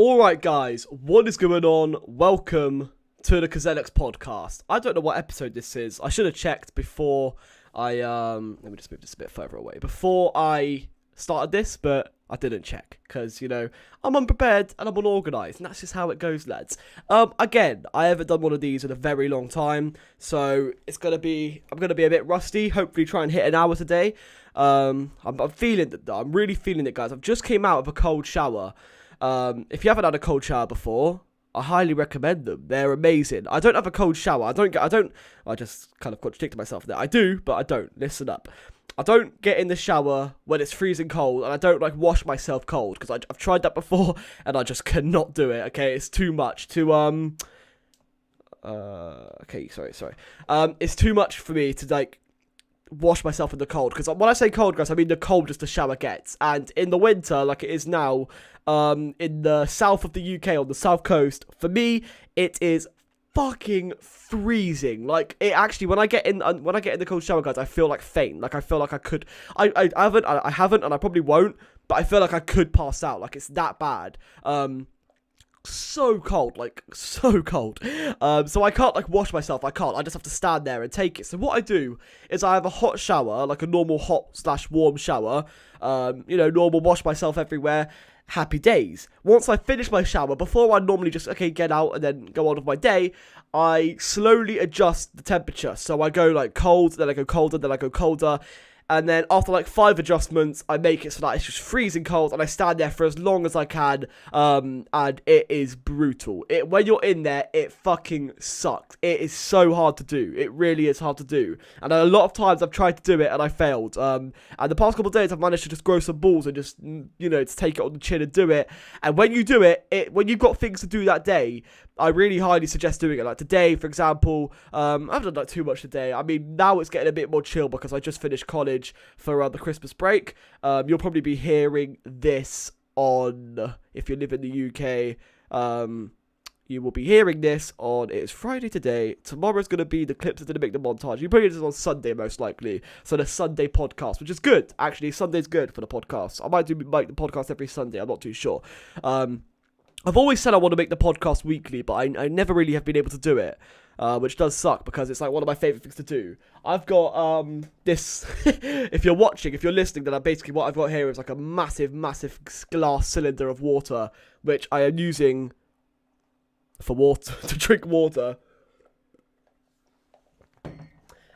Alright guys, what is going on? Welcome to the Kazalex podcast. I don't know what episode this is. I should have checked before I, let me just move this a bit further away. Before I started this, but I didn't check. Because, I'm unprepared and I'm unorganised. And that's just how it goes, lads. Again, I haven't done one of these in a very long time. So, I'm going to be a bit rusty. Hopefully try and hit an hour today. I'm feeling it, I'm really feeling it, guys. I've just came out of a cold shower. If you haven't had a cold shower before, I highly recommend them. They're amazing. I don't have a cold shower. I just kind of contradicted myself there. I do, but I don't. Listen up. I don't get in the shower when it's freezing cold, and I don't, wash myself cold, because I've tried that before, and I just cannot do it, okay? It's too much to, okay, sorry. It's too much for me to, wash myself in the cold, because when I say cold, guys, I mean the coldest the shower gets. And in the winter, like it is now, in the south of the UK, on the south coast, for me it is fucking freezing. Like, it actually, when I get in the cold shower, guys, I feel like faint. Like, I feel like I could, I haven't, and I probably won't, but I feel like I could pass out. Like, it's that bad. So cold, so cold. So I can't wash myself. I just have to stand there and take it. So what I do is I have a hot shower, like a normal hot/warm shower. Normal, wash myself everywhere. Happy days. Once I finish my shower, before I normally just get out and then go on with my day, I slowly adjust the temperature. So I go cold, then I go colder, then I go colder. And then after 5 adjustments, I make it so that it's just freezing cold, and I stand there for as long as I can, and it is brutal. When you're in there, it fucking sucks. It is so hard to do. It really is hard to do. And a lot of times I've tried to do it, and I failed. And the past couple of days, I've managed to just grow some balls and just, to take it on the chin and do it. And when you do it, when you've got things to do that day, I really highly suggest doing it. Like today, for example, I haven't done too much today. I mean, now it's getting a bit more chill because I just finished college for the Christmas break. You'll probably be hearing this on, if you live in the UK, you will be hearing this on, it's Friday today. Tomorrow's going to be the clips that didn't make the montage. You probably did this on Sunday, most likely. So the Sunday podcast, which is good. Actually, Sunday's good for the podcast. I might do the podcast every Sunday. I'm not too sure. I've always said I want to make the podcast weekly, but I never really have been able to do it, which does suck because it's one of my favourite things to do. I've got this, if you're listening, then basically what I've got here is a massive glass cylinder of water, which I am using for water, to drink water.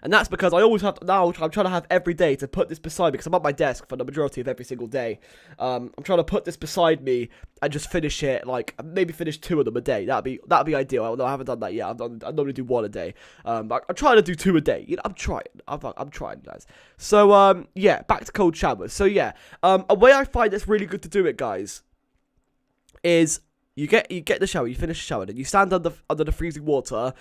And that's because I always have to, now I'm trying to have every day to put this beside me, because I'm at my desk for the majority of every single day. I'm trying to put this beside me and just finish it, maybe finish 2 of them a day. That'd be ideal. I haven't done that yet. I normally do 1 a day. But I'm trying to do 2 a day. I'm trying, guys. So, yeah, back to cold showers. So, yeah, a way I find it's really good to do it, guys, is you get the shower, you finish the shower, then you stand under the freezing water.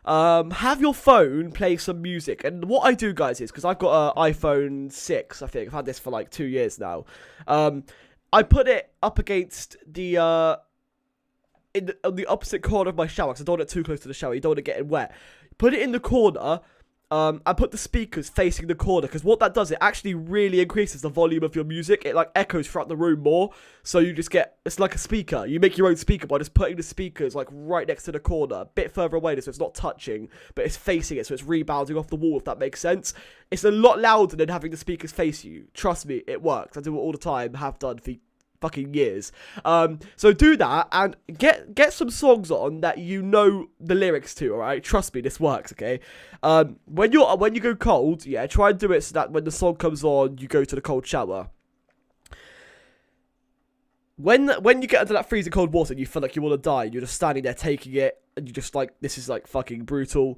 Have your phone play some music. And what I do, guys, is, because I've got an iPhone 6, I think. I've had this for 2 years now. I put it up against the, on the opposite corner of my shower, because I don't want it too close to the shower. You don't want to get it wet. Put it in the corner. I put the speakers facing the corner, because what that does, it actually really increases the volume of your music. It echoes throughout the room more, so you just get, it's like a speaker. You make your own speaker by just putting the speakers right next to the corner, a bit further away, so it's not touching, but it's facing it, so it's rebounding off the wall, if that makes sense. It's a lot louder than having the speakers face you. Trust me, it works. I do it all the time, have done for fucking years. So do that and get some songs on that you know the lyrics to, alright? Trust me, this works, okay? When you go cold, yeah, try and do it so that when the song comes on, you go to the cold shower. When you get under that freezing cold water and you feel like you want to die, you're just standing there taking it, and you're just this is fucking brutal.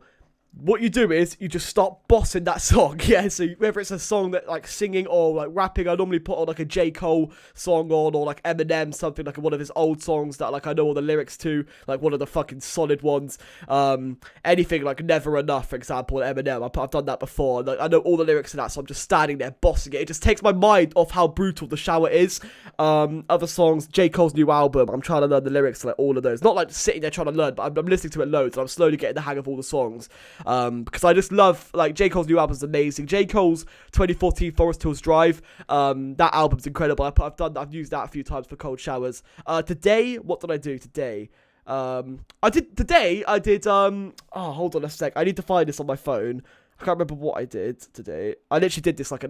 What you do is, you just start bossing that song, yeah, so whether it's a song that, singing or, rapping, I normally put on, a J. Cole song on, or, Eminem, something, one of his old songs that, I know all the lyrics to, one of the fucking solid ones, anything, Never Enough, for example, Eminem, I've done that before, I know all the lyrics to that, so I'm just standing there bossing it. It just takes my mind off how brutal the shower is. Other songs, J. Cole's new album, I'm trying to learn the lyrics to, all of those, not, sitting there trying to learn, but I'm listening to it loads, and I'm slowly getting the hang of all the songs. because I just love, like, J. Cole's new album's amazing. J. Cole's 2014 Forest Hills Drive, that album's incredible. I've used that a few times for cold showers. Today, what did I do today? Oh, hold on a sec. I need to find this on my phone. I can't remember what I did today. I literally did this like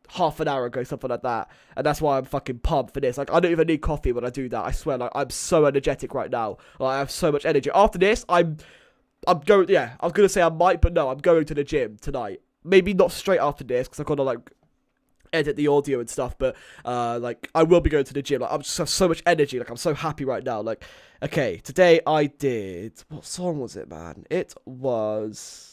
half an hour ago, something like that, and that's why I'm fucking pumped for this. Like, I don't even need coffee when I do that. I swear, like, I'm so energetic right now. Like, I have so much energy. After this, I'm going. Yeah, I was gonna say I might, but no, I'm going to the gym tonight. Maybe not straight after this because I've got to like edit the audio and stuff. But like, I will be going to the gym. Like, I'm just have so much energy. Like, I'm so happy right now. Like, okay, today I did. What song was it, man? It was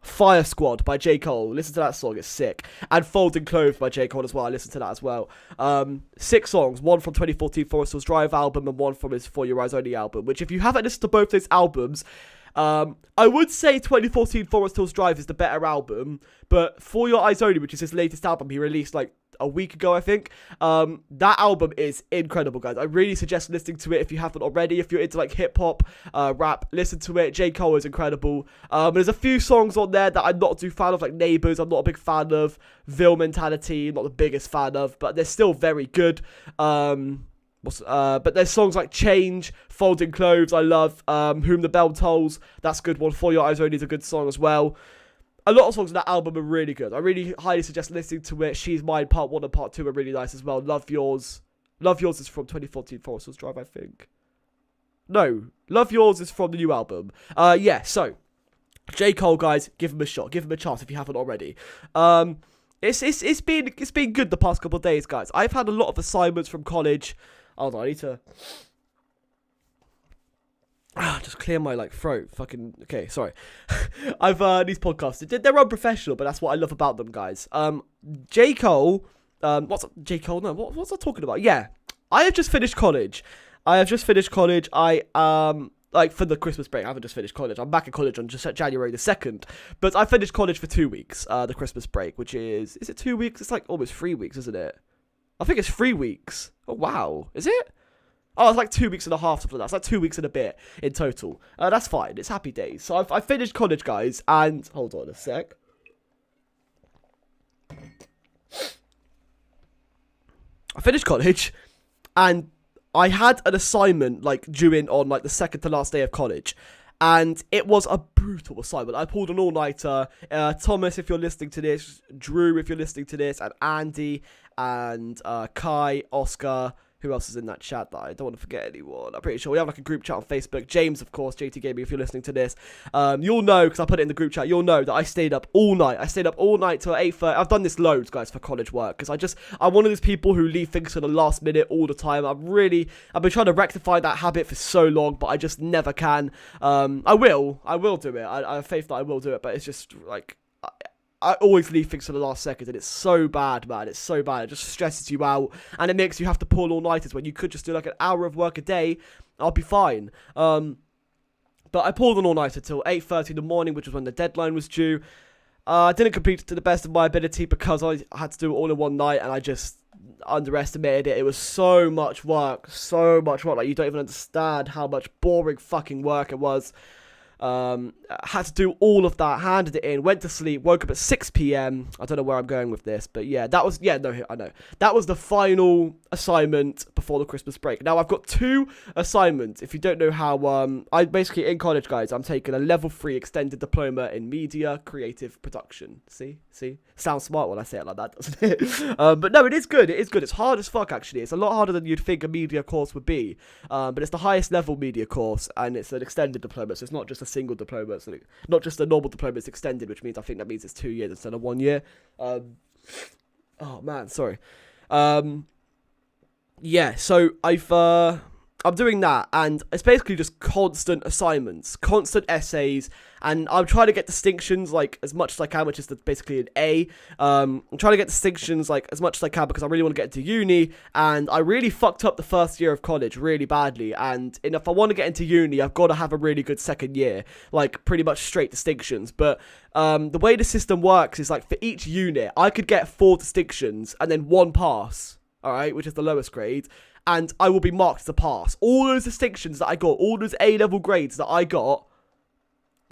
Fire Squad by J. Cole. Listen to that song, it's sick. And Folding Clothes by J. Cole as well. I listened to that as well. 6 songs, one from 2014 Forest Hills Drive album and one from his For Your Eyes Only album, which if you haven't listened to both those albums, I would say 2014 Forest Hills Drive is the better album, but For Your Eyes Only, which is his latest album, he released like a week ago, I think. That album is incredible, guys. I really suggest listening to it if you haven't already. If you're into like hip hop, rap, listen to it. J. Cole is incredible. There's a few songs on there that I'm not too fan of, like Neighbours. I'm not a big fan of. Ville Mentality, not the biggest fan of, but they're still very good. But there's songs like Change, Folding Clothes, I love. Whom the Bell Tolls, that's a good one. For Your Eyes Only is a good song as well. A lot of songs on that album are really good. I really highly suggest listening to it. She's Mine Part 1 and Part 2 are really nice as well. Love Yours is from 2014 Forest Hills Drive, I think. No, Love Yours is from the new album. Yeah, so J. Cole, guys, give him a shot. Give him a chance if you haven't already. It's been good the past couple of days, guys. I've had a lot of assignments from college. Hold on, I need to just clear my like throat. Fucking okay, sorry. I've these podcasts, they're unprofessional, but that's what I love about them, guys. J. Cole, what's J. Cole? No, what's I talking about? Yeah, I have just finished college. I like for the Christmas break. I haven't just finished college. I'm back in college on just January the 2nd, but I finished college for 2 weeks. The Christmas break, which is it 2 weeks? It's like almost 3 weeks, isn't it? I think it's 3 weeks. Oh wow, is it? Oh, it's like 2 weeks and a half, something like that. It's like 2 weeks and a bit in total. That's fine. It's happy days. So I finished college, guys, and hold on a sec. I finished college, and I had an assignment like due in on like the second to last day of college, and it was a brutal assignment. I pulled an all-nighter. Thomas, if you're listening to this, Drew, if you're listening to this, and Andy, and Kai, Oscar. Who else is in that chat that I don't want to forget anyone? I'm pretty sure we have like a group chat on Facebook. James, of course, JT Gaming, if you're listening to this. You'll know, because I put it in the group chat, you'll know that I stayed up all night. I stayed up all night till 8:30. I've done this loads, guys, for college work, because I'm one of those people who leave things to the last minute all the time. I've been trying to rectify that habit for so long, but I just never can. I will do it. I have faith that I will do it, but it's just like, I always leave things to the last second, and it's so bad, man. It's so bad. It just stresses you out, and it makes you have to pull all-nighters when you could just do like an hour of work a day. I'll be fine. But I pulled an all-nighter till 8:30 in the morning, which was when the deadline was due. I didn't complete it to the best of my ability because I had to do it all in one night, and I just underestimated it. It was so much work. Like, you don't even understand how much boring fucking work it was. Had to do all of that, handed it in, went to sleep, woke up at 6 p.m. I don't know where I'm going with this, but yeah, I know. That was the final assignment before the Christmas break. Now, I've got 2 assignments. If you don't know how, I basically, in college, guys, I'm taking a level 3 extended diploma in media creative production. See? Sounds smart when I say it like that, doesn't it? But no, it is good. It's hard as fuck, actually. It's a lot harder than you'd think a media course would be. But it's the highest level media course, and it's an extended diploma, so it's not just a single diploma. It's not just a normal diploma, it's extended, which means that means it's 2 years instead of 1 year. Oh man, sorry. Yeah, so I'm doing that, and it's basically just constant assignments, constant essays, and I'm trying to get distinctions, like, as much as I can, which is basically an A. I'm trying to get distinctions, like, as much as I can, because I really want to get into uni, and I really fucked up the first year of college really badly, and if I want to get into uni, I've got to have a really good second year, like, pretty much straight distinctions, but the way the system works is, like, for each unit, I could get 4 distinctions, and then 1 pass, alright, which is the lowest grade, and I will be marked as a pass. All those distinctions that I got, all those A-level grades that I got,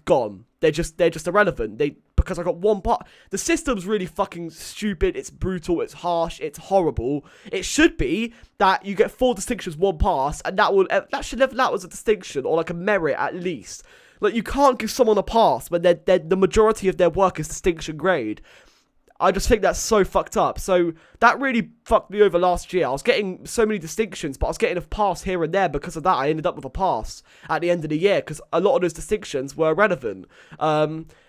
gone. They're just irrelevant. Because I got one part. The system's really fucking stupid. It's brutal. It's harsh. It's horrible. It should be that you get 4 distinctions, 1 pass, and that should level out as a distinction or like a merit at least. Like, you can't give someone a pass when the majority of their work is distinction grade. I just think that's so fucked up. So that really fucked me over last year. I was getting so many distinctions, but I was getting a pass here and there. Because of that, I ended up with a pass at the end of the year because a lot of those distinctions were irrelevant.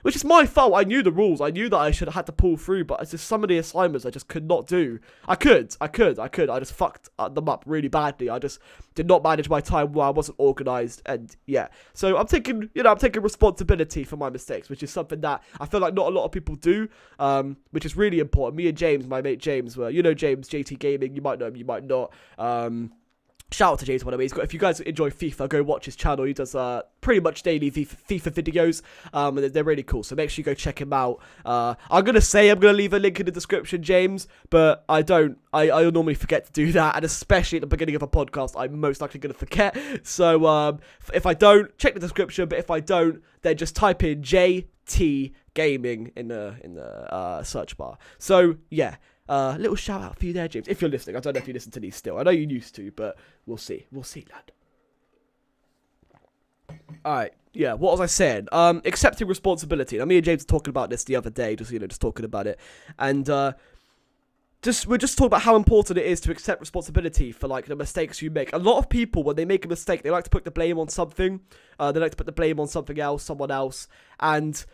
Which is my fault. I knew the rules. I knew that I should have had to pull through, but it's just some of the assignments I just could not do. I could. I just fucked them up really badly. I just did not manage my time well. I wasn't organised, and yeah. So I'm taking responsibility for my mistakes, which is something that I feel like not a lot of people do. Which is really important. Me and James, my mate James, were, James, JT Gaming, you might know him, you might not. Shout out to James, by the way. If you guys enjoy FIFA, go watch his channel. He does pretty much daily FIFA videos. And they're really cool. So make sure you go check him out. I'm going to leave a link in the description, James, but I don't. I normally forget to do that. And especially at the beginning of a podcast, I'm most likely going to forget. So if I don't, check the description. But if I don't, then just type in JT Gaming in the search bar. So yeah. Little shout out for you there, James, if you're listening. I don't know if you listen to these still. I know you used to, but we'll see. We'll see, lad. Alright, yeah, what was I saying? Accepting responsibility. Now, me and James were talking about this the other day, just talking about it. And, we're just talking about how important it is to accept responsibility for, like, the mistakes you make. A lot of people, when they make a mistake, they like to put the blame on something. They like to put the blame on something else, someone else. And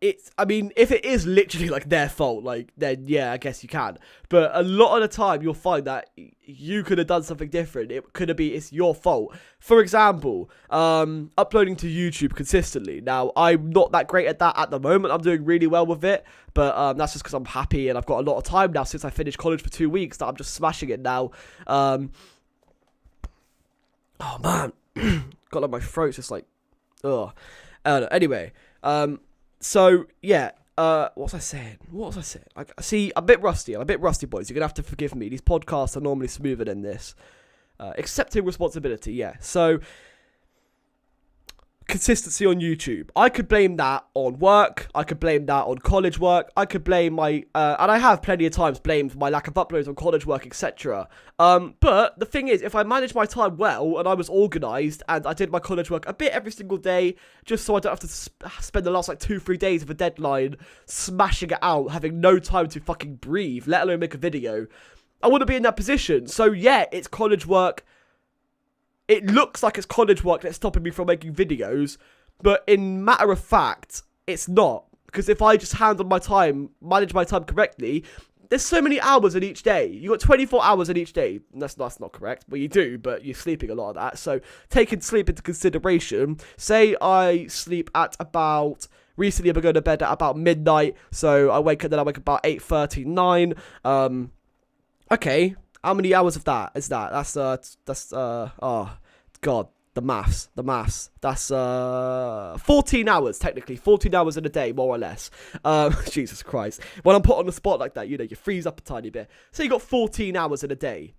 if it is literally like their fault, like, then yeah, I guess you can. But a lot of the time, you'll find that you could have done something different. It could have been, it's your fault. For example, uploading to YouTube consistently. Now, I'm not that great at that at the moment. I'm doing really well with it. But that's just because I'm happy and I've got a lot of time now since I finished college for 2 weeks that I'm just smashing it now. Oh, man. Got like my throat's just like, ugh. I don't know. Anyway, so, yeah, what was I saying? See, I'm a bit rusty, boys. You're going to have to forgive me. These podcasts are normally smoother than this. Accepting responsibility, yeah. So, consistency on YouTube. I could blame that on work. I could blame that on college work. I could blame my, and I have plenty of times blamed my lack of uploads on college work, etc. But the thing is, if I managed my time well and I was organised and I did my college work a bit every single day, just so I don't have to spend the last like 2-3 days of a deadline smashing it out, having no time to fucking breathe, let alone make a video, I wouldn't be in that position. So yeah, it's college work. It looks like it's college work that's stopping me from making videos, but in matter of fact, it's not. Because if I just handle my time, manage my time correctly, there's so many hours in each day. You got 24 hours in each day. That's not correct. Well, you do, but you're sleeping a lot of that. So taking sleep into consideration, say I sleep at about... Recently, I've been going to bed at about midnight, so I wake up about 8:39. Okay. How many hours of that is that? That's oh god, the maths. That's 14 hours technically, 14 hours in a day, more or less. Jesus Christ. When I'm put on the spot like that, you freeze up a tiny bit. So you got 14 hours in a day.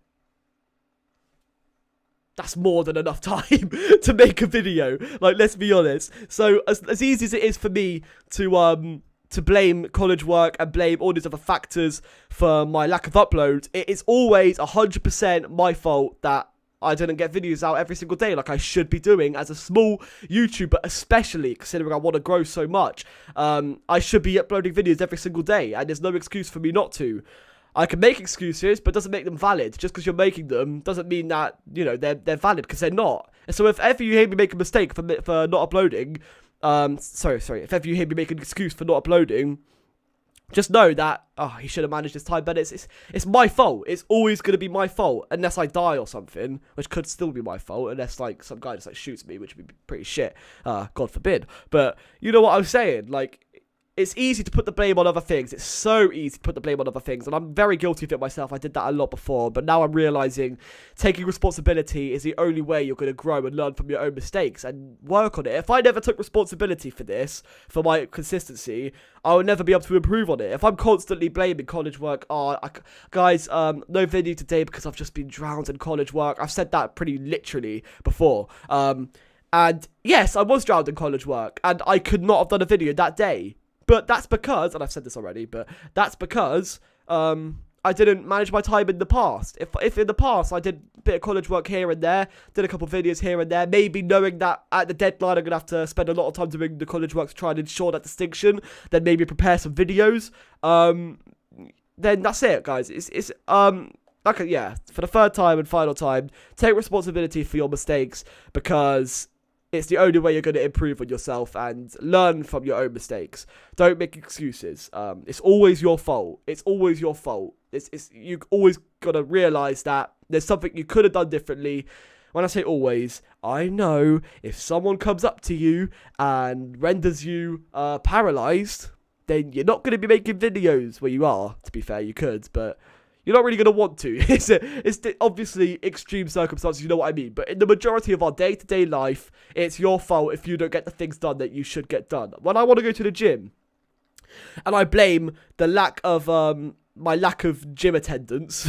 That's more than enough time to make a video. Like, let's be honest. So as easy as it is for me to blame college work and blame all these other factors for my lack of uploads, it is always 100% my fault that I didn't get videos out every single day like I should be doing as a small YouTuber, especially considering I want to grow so much. I should be uploading videos every single day, and there's no excuse for me not to. I can make excuses, but doesn't make them valid. Just because you're making them doesn't mean that, they're valid, because they're not. And so if ever you hear me make a mistake for not uploading... if ever you hear me make an excuse for not uploading, just know that, he should have managed his time better. It's my fault. It's always going to be my fault, unless I die or something, which could still be my fault, unless, like, some guy just, like, shoots me, which would be pretty shit, God forbid. But, you know what I'm saying, like... It's easy to put the blame on other things. It's so easy to put the blame on other things. And I'm very guilty of it myself. I did that a lot before. But now I'm realising taking responsibility is the only way you're going to grow and learn from your own mistakes and work on it. If I never took responsibility for this, for my consistency, I will never be able to improve on it. If I'm constantly blaming college work, guys, no video today because I've just been drowned in college work. I've said that pretty literally before. And yes, I was drowned in college work, and I could not have done a video that day. But that's because, and I've said this already, but that's because I didn't manage my time in the past. If in the past I did a bit of college work here and there, did a couple of videos here and there, maybe knowing that at the deadline I'm going to have to spend a lot of time doing the college work to try and ensure that distinction, then maybe prepare some videos, then that's it, guys. It's yeah, for the third time and final time, take responsibility for your mistakes, because it's the only way you're going to improve on yourself and learn from your own mistakes. Don't make excuses. It's always your fault. It's always your fault. You always got to realise that there's something you could have done differently. When I say always, I know if someone comes up to you and renders you paralysed, then you're not going to be making videos. Well, you are, to be fair, you could, but you're not really going to want to. It's obviously extreme circumstances, you know what I mean. But in the majority of our day-to-day life, it's your fault if you don't get the things done that you should get done. When I want to go to the gym, and I blame the lack of my lack of gym attendance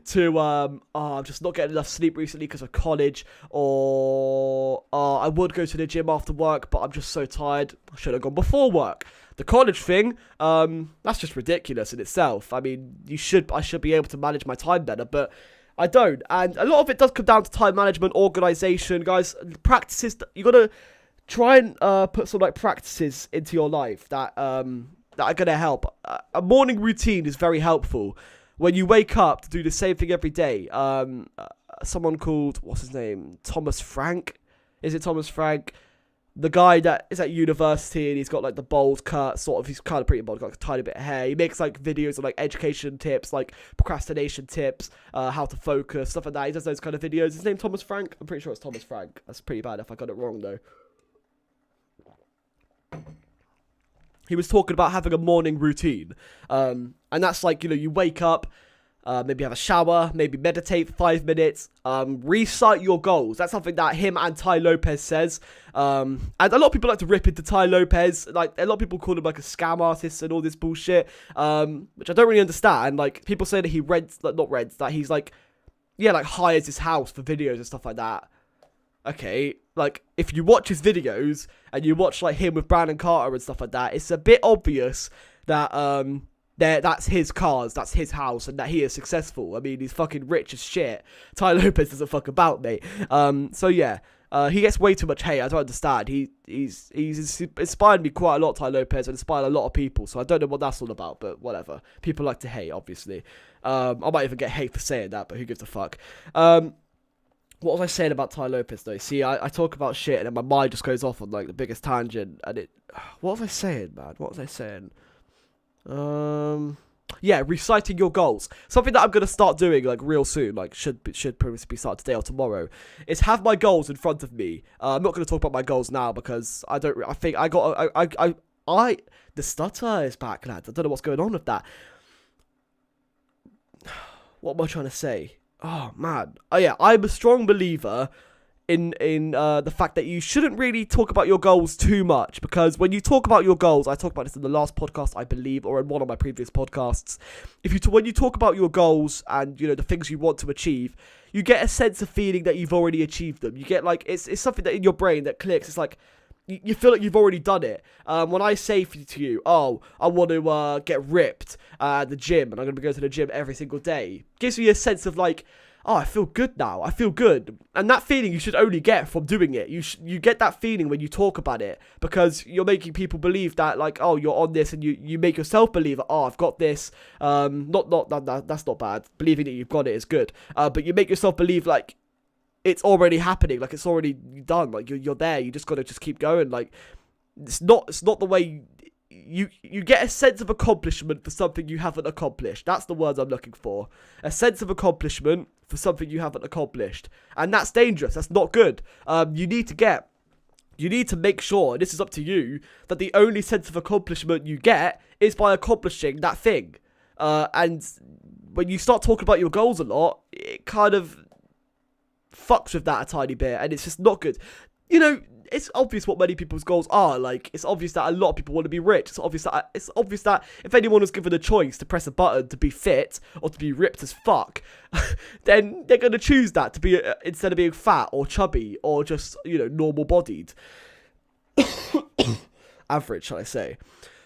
to I'm just not getting enough sleep recently because of college, or I would go to the gym after work, but I'm just so tired, I should have gone before work. The college thing, that's just ridiculous in itself. I mean, I should be able to manage my time better, but I don't. And a lot of it does come down to time management, organisation, guys. Practices, you gotta try and put some like practices into your life that are gonna help. A morning routine is very helpful. When you wake up to do the same thing every day. Someone called, what's his name? Thomas Frank? Is it Thomas Frank? The guy that is at university and he's got like the bald cut, sort of, he's kind of pretty bald, got like a tiny bit of hair. He makes like videos of like education tips, like procrastination tips, how to focus, stuff like that. He does those kind of videos. His name Thomas Frank? I'm pretty sure it's Thomas Frank. That's pretty bad if I got it wrong though. He was talking about having a morning routine. And that's like, you know, you wake up, maybe have a shower, maybe meditate for 5 minutes, recite your goals. That's something that him and Ty Lopez says. And a lot of people like to rip into Ty Lopez. Like, a lot of people call him like a scam artist and all this bullshit, which I don't really understand. Like, people say that he rents, like, not rents, that he's like, yeah, like hires his house for videos and stuff like that. Okay, like, if you watch his videos and you watch like him with Brandon Carter and stuff like that, it's a bit obvious that that's his cars, that's his house, and that he is successful. I mean, he's fucking rich as shit. Ty Lopez doesn't fuck about, mate. So yeah, he gets way too much hate. I don't understand. He's inspired me quite a lot, Ty Lopez, and inspired a lot of people. So I don't know what that's all about, but whatever. People like to hate, obviously. I might even get hate for saying that, but who gives a fuck? What was I saying about Ty Lopez though? See, I talk about shit and then my mind just goes off on like the biggest tangent, and what was I saying, man? What was I saying? Yeah, reciting your goals. Something that I'm gonna start doing like real soon, like should probably be started today or tomorrow, is have my goals in front of me. I'm not gonna talk about my goals now because I think the stutter is back, lads. I don't know what's going on with that. What am I trying to say? Oh man. Oh yeah, I'm a strong believer in the fact that you shouldn't really talk about your goals too much, because when you talk about your goals, I talked about this in the last podcast, I believe, or in one of my previous podcasts. When you talk about your goals and, you know, the things you want to achieve, you get a sense of feeling that you've already achieved them. You get like it's something that in your brain that clicks. It's like you feel like you've already done it. When I say to you, oh, I want to get ripped at the gym, and I'm going to go to the gym every single day, gives me a sense of like, oh, I feel good now. I feel good. And that feeling you should only get from doing it. You get that feeling when you talk about it, because you're making people believe that, like, oh, you're on this, and you make yourself believe, oh, I've got this. That's not bad. Believing that you've got it is good. But you make yourself believe, like, it's already happening, like it's already done, like you're there, you just gotta just keep going. Like, it's not the way you get a sense of accomplishment for something you haven't accomplished. That's the words I'm looking for. A sense of accomplishment for something you haven't accomplished, and that's dangerous. That's not good. You need to make sure, and this is up to you, that the only sense of accomplishment you get is by accomplishing that thing. And when you start talking about your goals a lot, it kind of fucks with that a tiny bit, and it's just not good. You know, it's obvious what many people's goals are. Like, it's obvious that a lot of people want to be rich. It's obvious that if anyone was given a choice to press a button to be fit or to be ripped as fuck, then they're going to choose that to be instead of being fat or chubby or just, you know, normal bodied. Average, shall I say.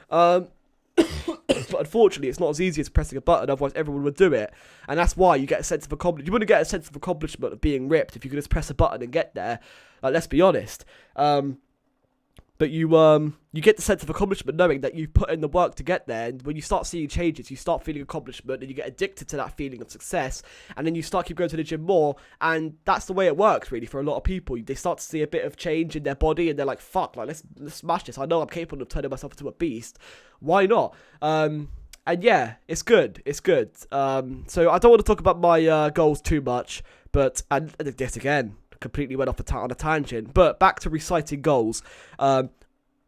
But unfortunately, it's not as easy as pressing a button, otherwise everyone would do it. And that's why you get a sense of accomplishment. You wouldn't get a sense of accomplishment of being ripped if you could just press a button and get there. Let's be honest. But you get the sense of accomplishment knowing that you've put in the work to get there. And when you start seeing changes, you start feeling accomplishment and you get addicted to that feeling of success. And then you start keep going to the gym more. And that's the way it works, really, for a lot of people. They start to see a bit of change in their body and they're like, fuck, like, let's smash this. I know I'm capable of turning myself into a beast. Why not? And yeah, it's good. It's good. So I don't want to talk about my goals too much. But, and this again, completely went off on a tangent, but back to reciting goals.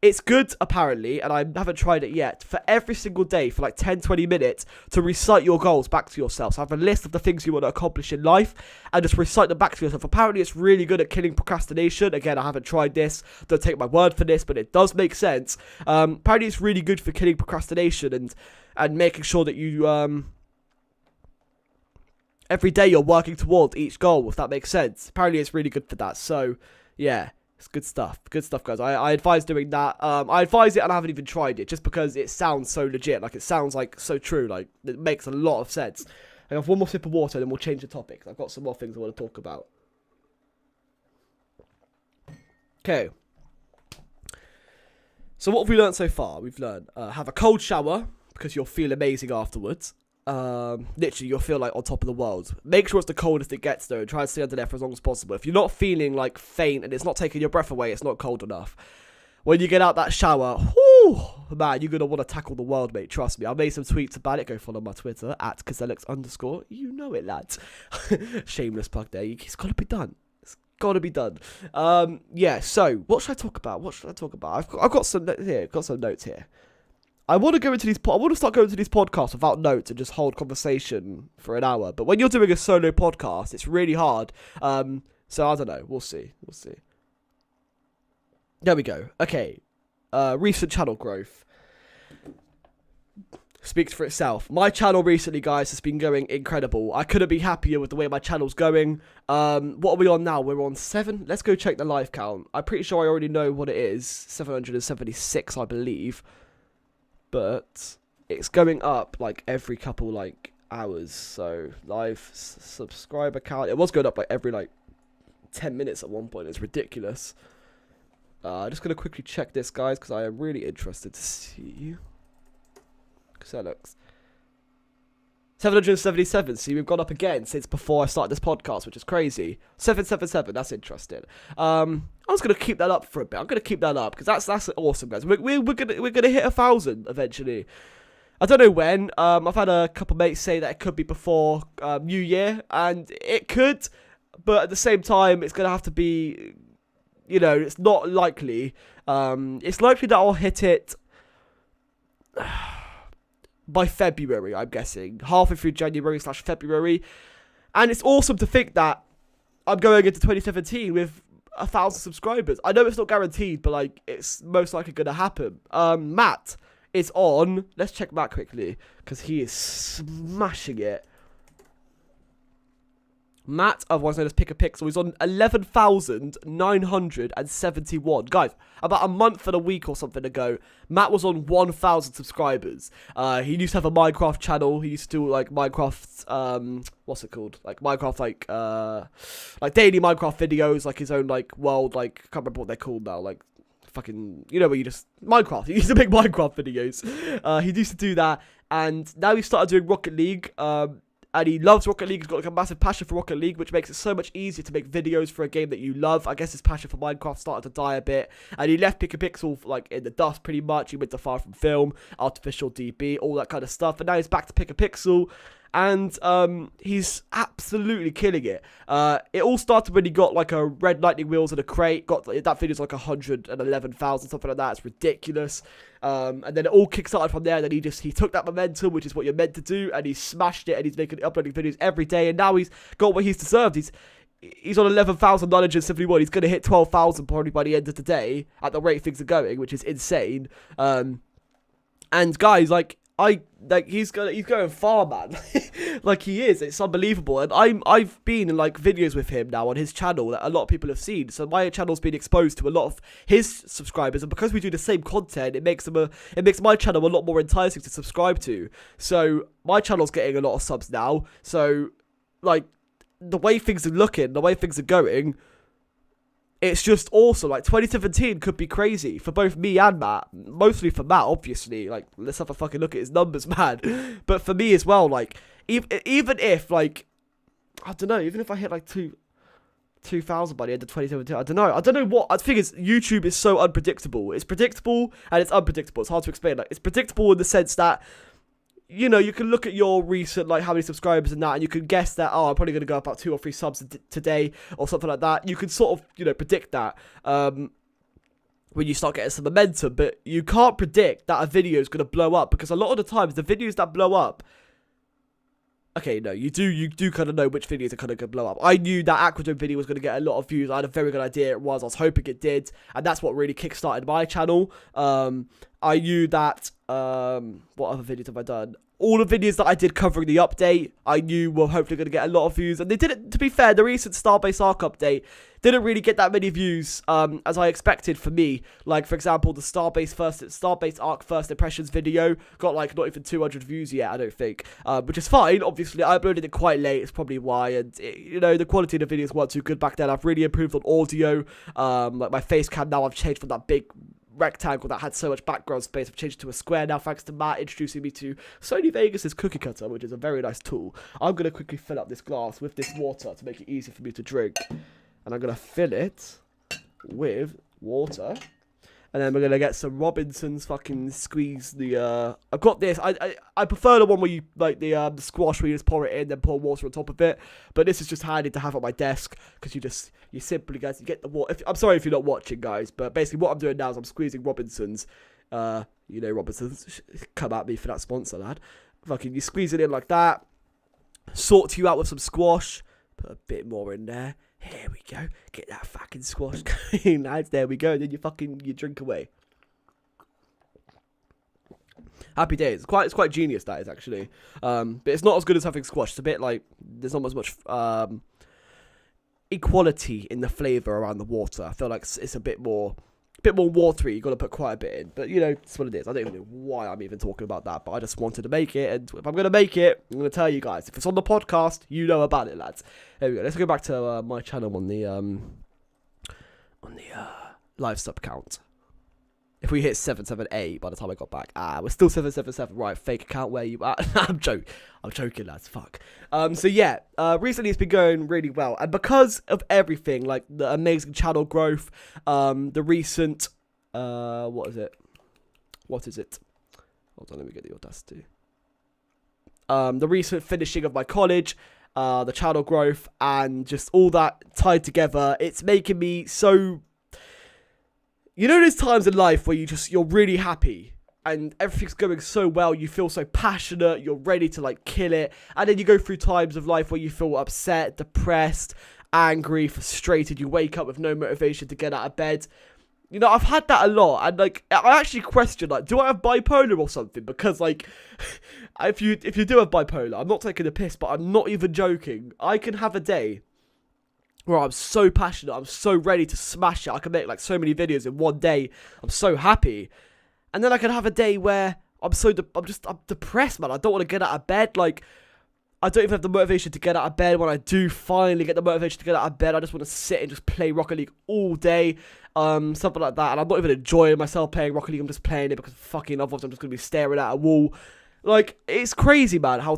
It's good, apparently, and I haven't tried it yet, for every single day for like 10-20 minutes to recite your goals back to yourself. So have a list of the things you want to accomplish in life and just recite them back to yourself. Apparently it's really good at killing procrastination. Again, I haven't tried this, don't take my word for this, but it does make sense. Apparently it's really good for killing procrastination and making sure that you every day you're working towards each goal, if that makes sense. Apparently it's really good for that. So, yeah, it's good stuff. Good stuff, guys. I advise doing that. I advise it and I haven't even tried it just because it sounds so legit. Like, it sounds like so true. Like, it makes a lot of sense. I have one more sip of water and then we'll change the topic. I've got some more things I want to talk about. Okay. So what have we learned so far? We've learned have a cold shower because you'll feel amazing afterwards. Literally you'll feel like on top of the world. Make sure it's the coldest it gets though, and try and stay under there for as long as possible. If you're not feeling like faint and it's not taking your breath away, it's not cold enough. When you get out that shower, whoo, man, you're gonna want to tackle the world, mate. Trust me. I made some tweets about it. Go follow my Twitter at Kazalex_. You know it, lads. Shameless plug there. It's gotta be done. Gotta be done. Yeah, so what should I talk about? I've got some here. Got some notes here. I want to go into these. I want to start going to these podcasts without notes and just hold conversation for an hour. But when you're doing a solo podcast, it's really hard. So I don't know. We'll see. There we go. Okay. Recent channel growth speaks for itself. My channel recently, guys, has been going incredible. I couldn't be happier with the way my channel's going. What are we on now? We're on 7. Let's go check the live count. I'm pretty sure I already know what it is. 776, I believe. But it's going up like every couple like hours. So live subscriber count. It was going up like every like 10 minutes at one point. It's ridiculous. I'm just gonna quickly check this, guys, because I am really interested to see. Kazalex. 777. See, we've gone up again since before I started this podcast, which is crazy. 777. That's interesting. I was gonna keep that up for a bit. I'm gonna keep that up because that's awesome, guys. We're gonna hit 1,000 eventually. I don't know when. I've had a couple mates say that it could be before New Year, and it could, but at the same time, it's gonna have to be. You know, it's not likely. It's likely that I'll hit it by February, I'm guessing. Halfway through January/February. And it's awesome to think that I'm going into 2017 with 1,000 subscribers. I know it's not guaranteed, but like it's most likely going to happen. Matt is on. Let's check Matt quickly because he is smashing it. Matt, otherwise known as Pick a Pixel, is on 11,971. Guys, about a month and a week or something ago, Matt was on 1,000 subscribers. He used to have a Minecraft channel. He used to do like Minecraft, what's it called? Like Minecraft, like daily Minecraft videos, like his own like world, like I can't remember what they're called now, like fucking, you know, where you just Minecraft. He used to make Minecraft videos. He used to do that, and now he started doing Rocket League. And he loves Rocket League. He's got like a massive passion for Rocket League, which makes it so much easier to make videos for a game that you love. I guess his passion for Minecraft started to die a bit. And he left Pick a Pixel like in the dust pretty much. He went to Far From Film, Artificial DB, all that kind of stuff. And now he's back to Pick a Pixel. And he's absolutely killing it. It all started when he got like a red lightning wheels and a crate. Got that video's like 111,000, something like that. It's ridiculous. And then it all kickstarted from there. Then he took that momentum, which is what you're meant to do, and he smashed it. And he's uploading videos every day. And now he's got what he's deserved. he's on 11,971. He's going to hit 12,000 probably by the end of the day at the rate things are going, which is insane. And guys, he's going far, man. Like he is. It's unbelievable. And I've been in like videos with him now on his channel that a lot of people have seen. So my channel's been exposed to a lot of his subscribers, and because we do the same content, it makes my channel a lot more enticing to subscribe to. So my channel's getting a lot of subs now. So like the way things are looking, the way things are going, it's just awesome. Like 2017 could be crazy for both me and Matt. Mostly for Matt, obviously. Like, let's have a fucking look at his numbers, man. But for me as well, like, even if, like, I don't know, even if I hit like 2,000 by the end of 2017, I don't know what. I think is YouTube is so unpredictable. It's predictable and it's unpredictable. It's hard to explain. Like, it's predictable in the sense that, you know, you can look at your recent, like, how many subscribers and that, and you can guess that, oh, I'm probably going to go about 2 or 3 subs today, or something like that. You can sort of, you know, predict that when you start getting some momentum, but you can't predict that a video is going to blow up, because a lot of the times, the videos that blow up, okay, no, you do kind of know which videos are kind of going to blow up. I knew that Aquadome video was going to get a lot of views. I had a very good idea it was. I was hoping it did, and that's what really kickstarted my channel. I knew that, what other videos have I done? All the videos that I did covering the update, I knew were hopefully going to get a lot of views. And they didn't, to be fair, the recent Starbase Arc update didn't really get that many views as I expected for me. Like, for example, the Starbase Arc first impressions video got, like, not even 200 views yet, I don't think. Which is fine, obviously. I uploaded it quite late, it's probably why. And, you know, the quality of the videos weren't too good back then. I've really improved on audio. Like, my face cam now, I've changed from that big rectangle that had so much background space. I've changed it to a square now, thanks to Matt introducing me to Sony Vegas's cookie cutter, which is a very nice tool. I'm going to quickly fill up this glass with this water to make it easy for me to drink. And I'm going to fill it with water. And then we're going to get some Robinson's fucking squeeze the, I've got this. I prefer the one where you, like, the squash where you just pour it in, then pour water on top of it. But this is just handy to have on my desk, because you simply, guys, you get the water. I'm sorry if you're not watching, guys, but basically what I'm doing now is I'm squeezing Robinson's. You know, Robinson's, come at me for that sponsor, lad. Fucking, you squeeze it in like that. Sort you out with some squash. Put a bit more in there. Here we go. Get that fucking squash going, lads. There we go. And then you drink away. Happy days. It's quite genius, that is, actually. But it's not as good as having squash. It's a bit like, there's not as much equality in the flavour around the water. I feel like it's a bit more watery. You've got to put quite a bit in. But, you know, it's what it is. I don't even know why I'm even talking about that. But I just wanted to make it. And if I'm going to make it, I'm going to tell you guys. If it's on the podcast, you know about it, lads. There we go. Let's go back to my channel on the live sub count. If we hit 778 by the time I got back. We're still 777. Right, fake account, where you at? I'm joking, lads. Fuck. So yeah, recently it's been going really well. And because of everything, like the amazing channel growth, the recent, what is it? Hold on, let me get the Audacity. The recent finishing of my college, the channel growth, and just all that tied together, it's making me so... You know, there's times in life where you're really happy and everything's going so well, you feel so passionate, you're ready to, like, kill it, and then you go through times of life where you feel upset, depressed, angry, frustrated, you wake up with no motivation to get out of bed. You know, I've had that a lot, and, like, I actually question, like, do I have bipolar or something? Because, like, if you do have bipolar, I'm not taking a piss, but I'm not even joking. I can have a day where I'm so passionate, I'm so ready to smash it, I can make, like, so many videos in one day, I'm so happy. And then I can have a day where I'm depressed, man. I don't want to get out of bed. Like, I don't even have the motivation to get out of bed. When I do finally get the motivation to get out of bed, I just want to sit and just play Rocket League all day, something like that. And I'm not even enjoying myself playing Rocket League. I'm just playing it because fucking otherwise I'm just gonna be staring at a wall. Like, it's crazy, man. How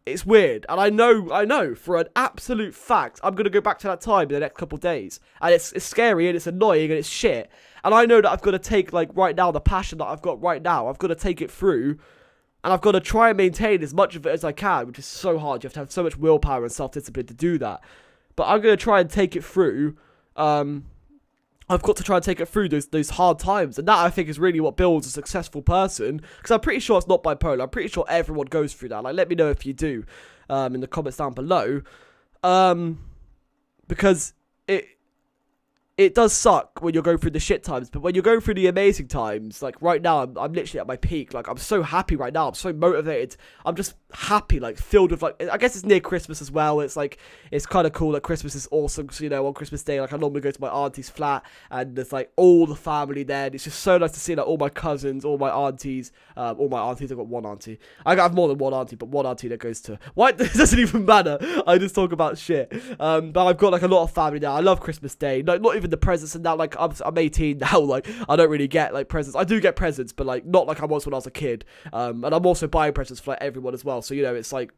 it's weird. And I know for an absolute fact, I'm going to go back to that time in the next couple of days. And it's scary and it's annoying and it's shit. And I know that I've got to take, like, right now, the passion that I've got right now, I've got to take it through. And I've got to try and maintain as much of it as I can, which is so hard. You have to have so much willpower and self-discipline to do that. But I'm going to try and take it through. I've got to try and take it through those hard times. And that, I think, is really what builds a successful person. Because I'm pretty sure it's not bipolar. I'm pretty sure everyone goes through that. Like, let me know if you do in the comments down below. because it does suck when you're going through the shit times, but when you're going through the amazing times, like right now, I'm literally at my peak. Like, I'm so happy right now. I'm so motivated. I'm just happy, like, filled with, like, I guess it's near Christmas as well. It's like, it's kind of cool that Christmas is awesome. So, you know, on Christmas Day, like, I normally go to my auntie's flat, and there's, like, all the family there. And it's just so nice to see, like, all my cousins, all my aunties. I've got one auntie. I have more than one auntie, but one auntie that goes to, why, it doesn't even matter. I just talk about shit. But I've got, like, a lot of family now. I love Christmas Day. Like, not even the presents and that. Like, I'm 18 now. Like, I don't really get, like, presents. I do get presents, but, like, not like I was when I was a kid. And I'm also buying presents for, like, everyone as well. So, you know, it's like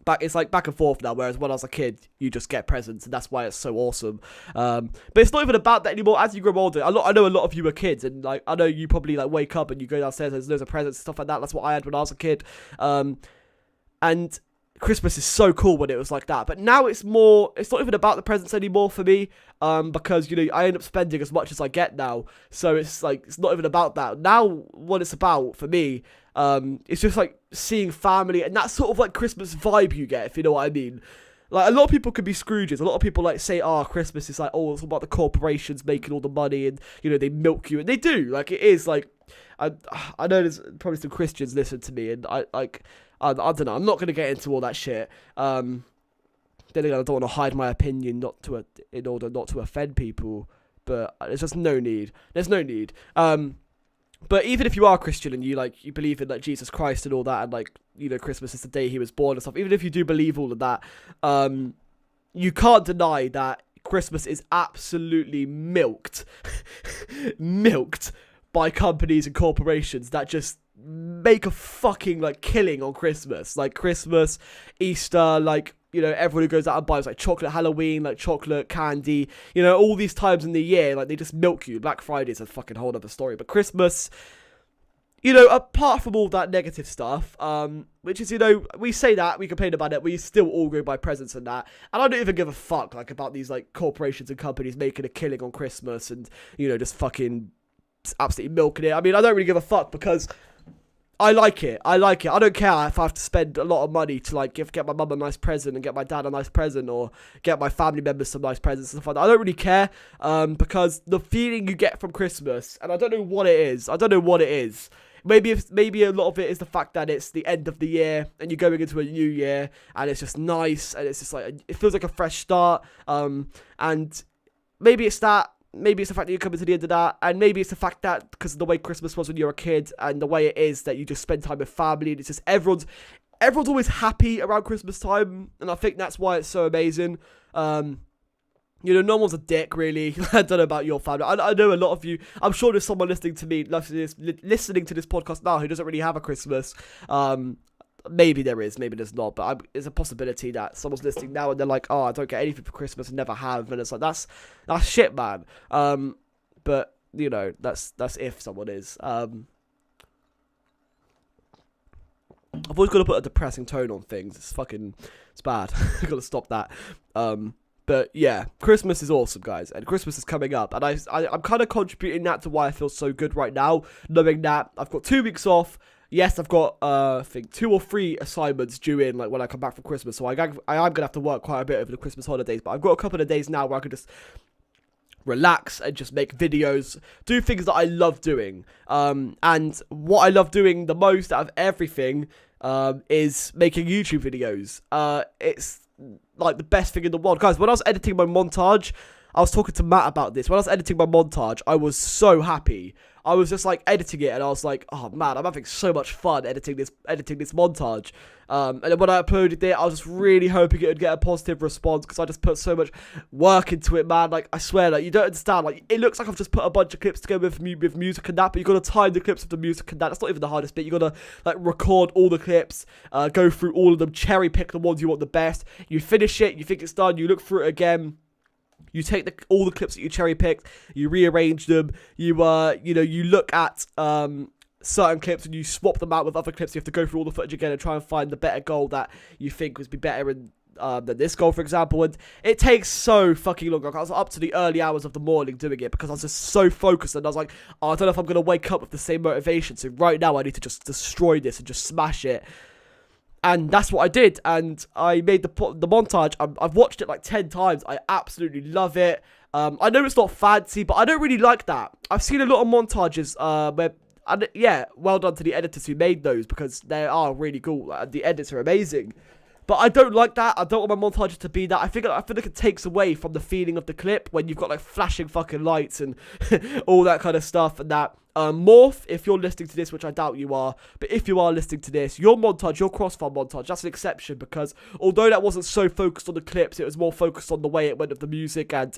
back and forth now, whereas when I was a kid, you just get presents, and that's why it's so awesome. But it's not even about that anymore. As you grow older, I know a lot of you are kids, and, like, I know you probably, like, wake up and you go downstairs, there's loads of presents and stuff like that. That's what I had when I was a kid. And Christmas is so cool when it was like that, but now it's not even about the presents anymore for me, because, you know, I end up spending as much as I get now, so it's like, it's not even about that. Now what it's about for me, it's just like seeing family and that sort of like Christmas vibe you get, if you know what I mean. Like, a lot of people could be Scrooges. A lot of people, like, say, Christmas is like, oh, it's all about the corporations making all the money, and, you know, they milk you, and they do. Like, it is, like, I know there's probably some Christians listen to me, and I don't know, I'm not going to get into all that shit. Then again, I don't want to hide my opinion in order not to offend people, but there's just no need. There's no need. But even if you are Christian and you believe in, like, Jesus Christ and all that, and, like, you know, Christmas is the day he was born and stuff, even if you do believe all of that, you can't deny that Christmas is absolutely milked by companies and corporations that just make a fucking, like, killing on Christmas. Like, Christmas, Easter, like, you know, everyone who goes out and buys, like, chocolate Halloween, like, chocolate candy, you know, all these times in the year, like, they just milk you. Black Friday is a fucking whole other story, but Christmas, you know, apart from all that negative stuff, which is, you know, we say that, we complain about it, we still all go buy presents and that, and I don't even give a fuck, like, about these, like, corporations and companies making a killing on Christmas and, you know, just fucking absolutely milking it. I mean, I don't really give a fuck, because I like it. I don't care if I have to spend a lot of money to, like, get my mum a nice present and get my dad a nice present, or get my family members some nice presents and stuff like that. I don't really care, because the feeling you get from Christmas, and I don't know what it is. Maybe a lot of it is the fact that it's the end of the year and you're going into a new year, and it's just nice, and it's just like, it feels like a fresh start. And maybe it's that. Maybe it's the fact that you're coming to the end of that, and maybe it's the fact that because of the way Christmas was when you were a kid, and the way it is that you just spend time with family, and it's just everyone's always happy around Christmas time, and I think that's why it's so amazing. You know, no one's a dick, really. I don't know about your family. I know a lot of you. I'm sure there's someone listening to this podcast now who doesn't really have a Christmas. Maybe there is, maybe there's not, but it's a possibility that someone's listening now and they're like, oh, I don't get anything for Christmas and never have, and it's like, that's shit, man. But, you know, that's if someone is. I've always got to put a depressing tone on things. It's bad. I've got to stop that. But yeah, Christmas is awesome, guys, and Christmas is coming up, and I'm kind of contributing that to why I feel so good right now, knowing that I've got 2 weeks off. Yes, I've got, I think, 2 or 3 assignments due in, like, when I come back from Christmas, so I am going to have to work quite a bit over the Christmas holidays, but I've got a couple of days now where I can just relax and just make videos, do things that I love doing, and what I love doing the most out of everything, is making YouTube videos. It's, like, the best thing in the world. Guys, when I was editing my montage, I was talking to Matt about this. When I was editing my montage, I was so happy. I was just, like, editing it, and I was like, oh, man, I'm having so much fun editing this montage. And then when I uploaded it, I was just really hoping it would get a positive response, because I just put so much work into it, man. Like, I swear, like, you don't understand. Like, it looks like I've just put a bunch of clips together with music and that, but you got to time the clips with the music and that. That's not even the hardest bit. You got to, like, record all the clips, go through all of them, cherry pick the ones you want the best. You finish it, you think it's done, you look through it again. You take all the clips that you cherry picked, you rearrange them, you look at certain clips and you swap them out with other clips. You have to go through all the footage again and try and find the better goal that you think would be better than this goal, for example. And it takes so fucking long. Like, I was up to the early hours of the morning doing it because I was just so focused, and I was like, oh, I don't know if I'm going to wake up with the same motivation. So right now I need to just destroy this and just smash it. And that's what I did, and I made the montage. I've watched it like 10 times. I absolutely love it. I know it's not fancy, but I don't really like that. I've seen a lot of montages where, and yeah, well done to the editors who made those, because they are really cool. The edits are amazing. But I don't like that. I don't want my montages to be that. I feel like it takes away from the feeling of the clip when you've got like flashing fucking lights and all that kind of stuff and that. Morph, if you're listening to this, which I doubt you are, but if you are listening to this, your montage, your crossfire montage, that's an exception, because although that wasn't so focused on the clips, it was more focused on the way it went with the music, and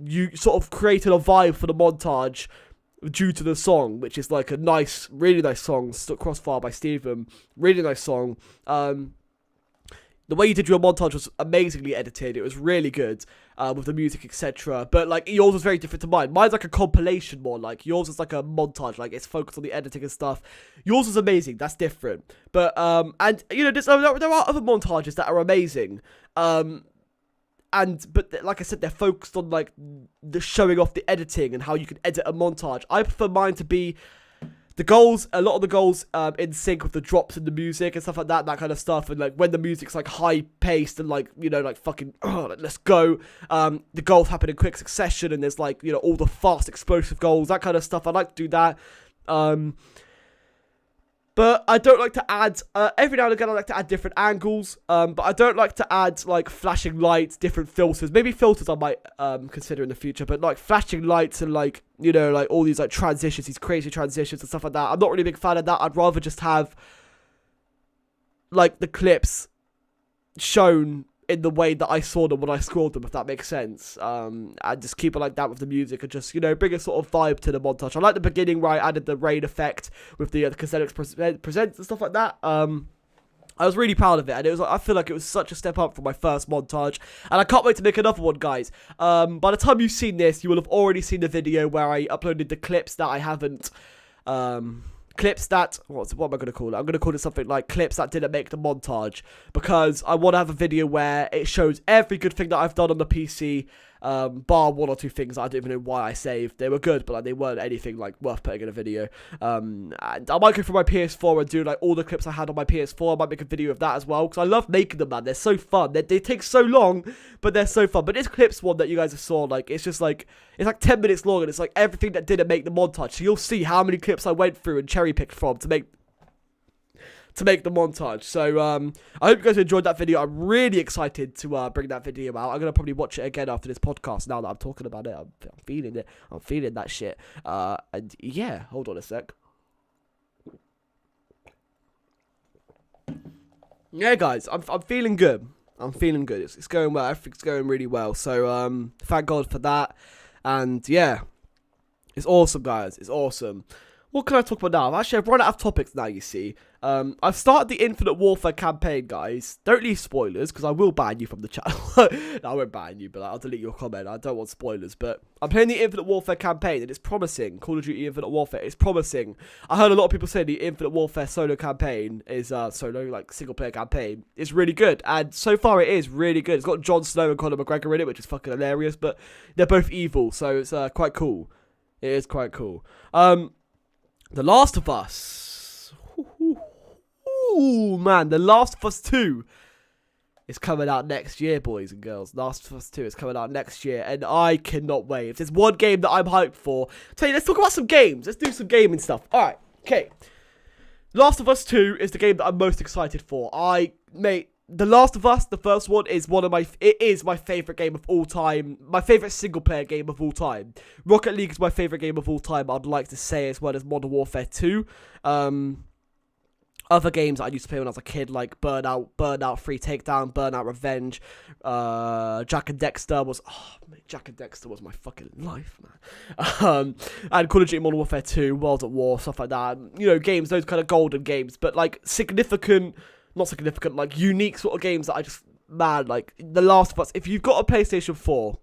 you sort of created a vibe for the montage due to the song, which is like a nice, really nice song, Crossfire by Steven, really nice song. The way you did your montage was amazingly edited. It was really good with the music, etc. But like yours was very different to mine. Mine's like a compilation more. Like yours is like a montage. Like it's focused on the editing and stuff. Yours is amazing. That's different. But and you know, there are other montages that are amazing. But like I said, they're focused on like the showing off the editing and how you can edit a montage. I prefer mine to be the goals, a lot of the goals in sync with the drops in the music and stuff like that kind of stuff. And like when the music's like high paced and like, you know, like fucking, like, let's go. The goals happen in quick succession and there's like, you know, all the fast explosive goals, that kind of stuff. I like to do that. But I don't like to add, every now and again I like to add different angles, but I don't like to add, like, flashing lights, different filters. Maybe filters I might consider in the future, but, like, flashing lights and, like, you know, like, all these, like, transitions, these crazy transitions and stuff like that. I'm not really a big fan of that. I'd rather just have, like, the clips shown in the way that I saw them when I scored them, if that makes sense. And just keep it like that with the music and just, you know, bring a sort of vibe to the montage. I like the beginning where I added the rain effect with the Kazalex presents and stuff like that. I was really proud of it, and it was. I feel like it was such a step up from my first montage, and I can't wait to make another one, guys. By the time you've seen this, you will have already seen the video where I uploaded the clips that I haven't, clips that, what am I going to call it? I'm going to call it something like clips that didn't make the montage, because I want to have a video where it shows every good thing that I've done on the PC, bar one or two things that I don't even know why I saved. They were good, but like they weren't anything like worth putting in a video. And I might go through my PS4 and do like all the clips I had on my PS4. I might make a video of that as well, because I love making them, man. They're so fun. They take so long, but they're so fun. But this clips one that you guys have saw, like, it's just like, it's like 10 minutes long, and it's like everything that didn't make the montage. So you'll see how many clips I went through and cherry picked from to make the montage. So I hope you guys enjoyed that video. I'm really excited to bring that video out. I'm gonna probably watch it again after this podcast. Now that I'm talking about it, I'm feeling it. I'm feeling that shit. And yeah, hold on a sec. Yeah, guys, I'm feeling good. I'm feeling good. It's going well. Everything's going really well. So thank God for that. And yeah, it's awesome, guys. It's awesome. What can I talk about now? I've run out of topics now, you see. I've started the Infinite Warfare campaign, guys. Don't leave spoilers, because I will ban you from the channel. No, I won't ban you, but I'll delete your comment. I don't want spoilers, but I'm playing the Infinite Warfare campaign, and it's promising. Call of Duty Infinite Warfare is promising. I heard a lot of people say the Infinite Warfare solo campaign is, like, single-player campaign is really good, and so far it is really good. It's got Jon Snow and Conor McGregor in it, which is fucking hilarious, but they're both evil, so it's quite cool. It is quite cool. The Last of Us. Ooh, man. The Last of Us 2 is coming out next year, boys and girls. Last of Us 2 is coming out next year, and I cannot wait. If there's one game that I'm hyped for, tell you, let's talk about some games. Let's do some gaming stuff. Alright, okay. Last of Us 2 is the game that I'm most excited for. The Last of Us, the first one, is it is my favourite game of all time. My favourite single-player game of all time. Rocket League is my favourite game of all time, I'd like to say, as well as Modern Warfare 2. Other games I used to play when I was a kid, like Burnout Free Takedown, Burnout Revenge, Jack and Dexter was my fucking life, man. And Call of Duty Modern Warfare 2, World at War, stuff like that. You know, games, those kind of golden games, but like not significant, like unique sort of games that I just, man, like The Last of Us. If you've got a PlayStation 4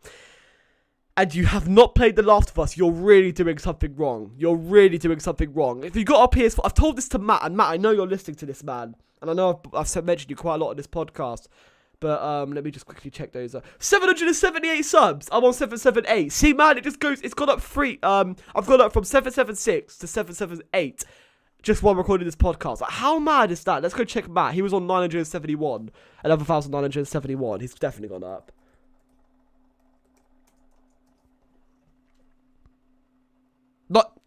and you have not played The Last of Us, you're really doing something wrong. You're really doing something wrong. If you've got a PS4, I've told this to Matt, and Matt, I know you're listening to this, man, and I know I've mentioned you quite a lot in this podcast, but let me just quickly check those. 778 subs. I'm on 778. See, man, it just goes. It's gone up 3. I've gone up from 776 to 778. just while recording this podcast. Like, how mad is that? Let's go check Matt. He was on 971. 11,971. He's definitely gone up. Not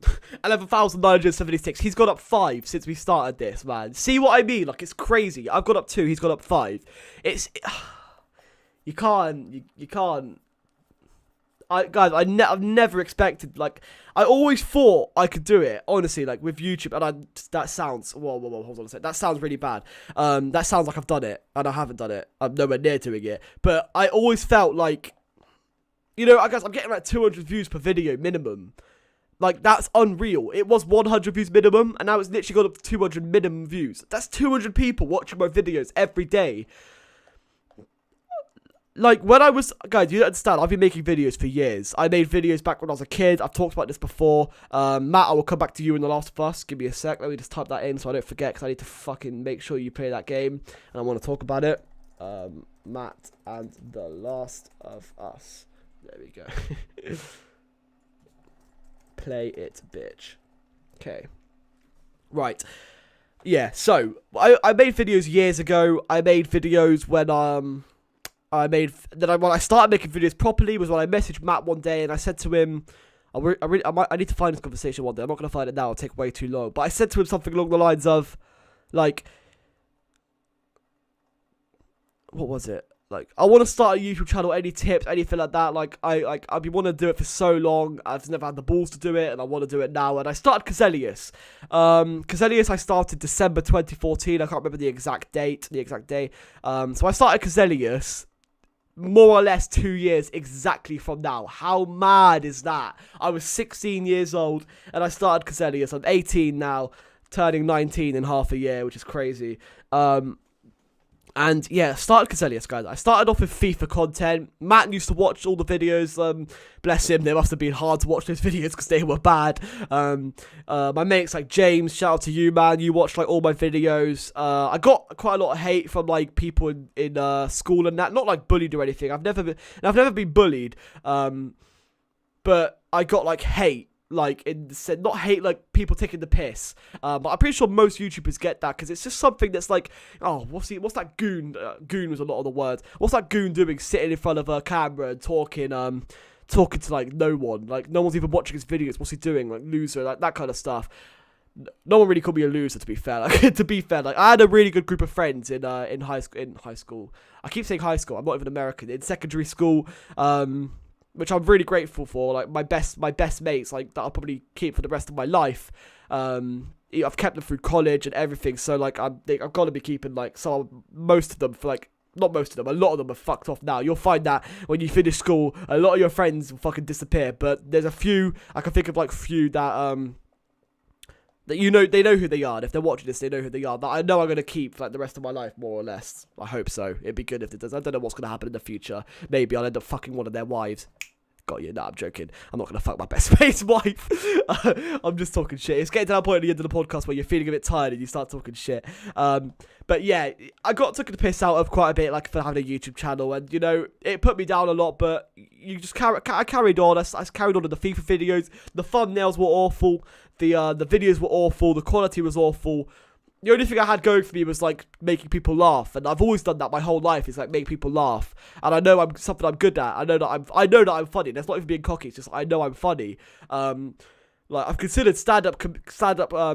11,976. He's gone up 5 since we started this, man. See what I mean? Like, it's crazy. I've gone up 2. He's gone up 5. You can't. I've never expected, like, I always thought I could do it, honestly, like, with YouTube, and that sounds, whoa, hold on a sec, that sounds really bad, that sounds like I've done it, and I haven't done it, I'm nowhere near doing it, but I always felt like, you know, I guess I'm getting like 200 views per video minimum, like, that's unreal. It was 100 views minimum, and now it's literally got up to 200 minimum views. That's 200 people watching my videos every day. Like, when I was... Guys, you don't understand. I've been making videos for years. I made videos back when I was a kid. I've talked about this before. Matt, I will come back to you in The Last of Us. Give me a sec. Let me just type that in so I don't forget, because I need to fucking make sure you play that game. And I want to talk about it. Matt and The Last of Us. There we go. Play it, bitch. Okay. Right. Yeah, so, I made videos years ago. I made videos when, when I started making videos properly was when I messaged Matt one day and I said to him, I need to find this conversation one day. I'm not going to find it now. It'll take way too long. But I said to him something along the lines of, like, what was it? Like, I want to start a YouTube channel. Any tips, anything like that? Like, I've been wanting to do it for so long. I've never had the balls to do it, and I want to do it now. And I started Kazalex. Kazalex I started December 2014. I can't remember the exact day. So I started Kazalex more or less 2 years exactly from now. How mad is that? I was 16 years old, and I started Kazalex. I'm 18 now, turning 19 in half a year, which is crazy. And yeah, started Kazalex, guys. I started off with FIFA content. Matt used to watch all the videos. Bless him, they must have been hard to watch those videos because they were bad. My mates like James, shout out to you, man. You watched like all my videos. I got quite a lot of hate from like people in school and that. Not like bullied or anything. I've never been bullied. But I got like hate. Like, not hate, like, people taking the piss, but I'm pretty sure most YouTubers get that, because it's just something that's like, oh, what's that goon, goon was a lot of the words, what's that goon doing, sitting in front of a camera and talking to, like, no one, like, no one's even watching his videos, what's he doing, like, loser, like, that kind of stuff. No one really called me a loser, to be fair. Like, like, I had a really good group of friends in high school, I keep saying high school, I'm not even American, in secondary school, which I'm really grateful for, like, my best mates, like, that I'll probably keep for the rest of my life. I've kept them through college and everything, so, like, I've got to be keeping, like, most of them for, like, not most of them, a lot of them are fucked off now. You'll find that when you finish school, a lot of your friends will fucking disappear, but there's a few, I can think of, like, few that, that you know, they know who they are, and if they're watching this, they know who they are, that I know I'm going to keep for, like, the rest of my life, more or less. I hope so. It'd be good if it does. I don't know what's going to happen in the future. Maybe I'll end up fucking one of their wives. Got you. No, I'm joking. I'm not going to fuck my best mate's wife. I'm just talking shit. It's getting to that point at the end of the podcast where you're feeling a bit tired and you start talking shit. But yeah, I took the piss out of quite a bit, like, for having a YouTube channel, and, you know, it put me down a lot, but you just I carried on. I carried on with the FIFA videos. The thumbnails were awful. The videos were awful. The quality was awful. The only thing I had going for me was, like, making people laugh, and I've always done that my whole life, is, like, make people laugh, and I know I'm something I'm good at. I know that I'm funny. That's not even being cocky. It's just I know I'm funny. Like, I've considered stand-up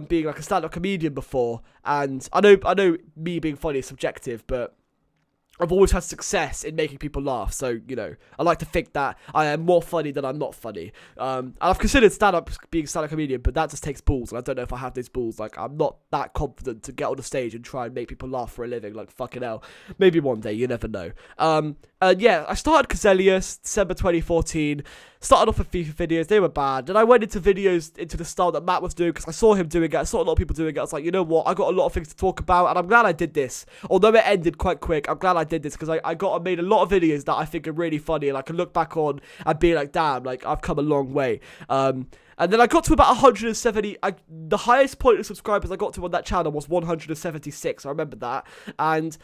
being, like, a stand-up comedian before, and I know me being funny is subjective, but I've always had success in making people laugh, so, you know, I like to think that I am more funny than I'm not funny. And I've considered being a stand-up comedian, but that just takes balls, and I don't know if I have those balls. Like, I'm not that confident to get on the stage and try and make people laugh for a living, like, fucking hell. Maybe one day, you never know. Yeah, I started Kazalex, December 2014, started off with FIFA videos, they were bad, then I went into videos into the style that Matt was doing, because I saw him doing it, I saw a lot of people doing it, I was like, you know what, I got a lot of things to talk about, and I'm glad I did this. Although it ended quite quick, I'm glad I did this, because I made a lot of videos that I think are really funny, and I can look back on and be like, damn, like, I've come a long way. And then I got to about 170, the highest point of subscribers I got to on that channel was 176, I remember that, and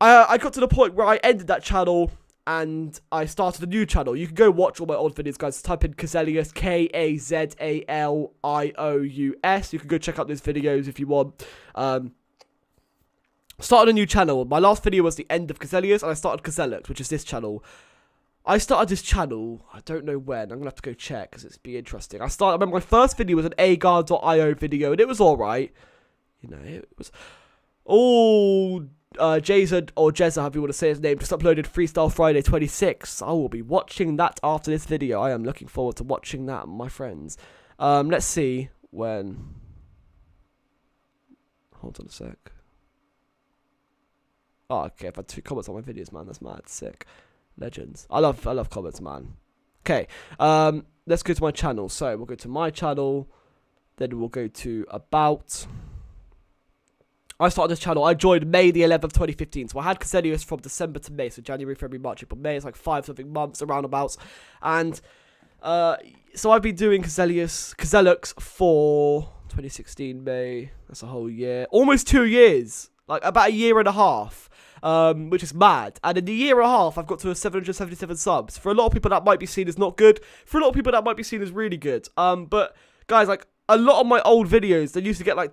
I got to the point where I ended that channel and I started a new channel. You can go watch all my old videos, guys. Type in Kazalius, Kazalious. You can go check out those videos if you want. Started a new channel. My last video was the end of Kazalius, and I started Kazalex, which is this channel. I started this channel, I don't know when, I'm going to have to go check, because it's be interesting. I remember my first video was an agar.io video, and it was alright. You know, it was... Jason, or Jezza, however you want to say his name, just uploaded Freestyle Friday 26. I will be watching that after this video. I am looking forward to watching that, my friends. Let's see when... Hold on a sec. Oh, okay, I've had 2 comments on my videos, man. That's mad. Sick. Legends. I love comments, man. Okay, let's go to my channel. So we'll go to my channel, then we'll go to about. I started this channel. I joined May the 11th, 2015. So I had Kazalius from December to May. So January, February, March, April, May. It's like 5-something months, around abouts. And so I've been doing Kazalex for 2016 May. That's a whole year, almost 2 years. Like about a year and a half. Which is mad. And in the year and a half, I've got to 777 subs. For a lot of people, that might be seen as not good. For a lot of people, that might be seen as really good. But guys, like a lot of my old videos, they used to get like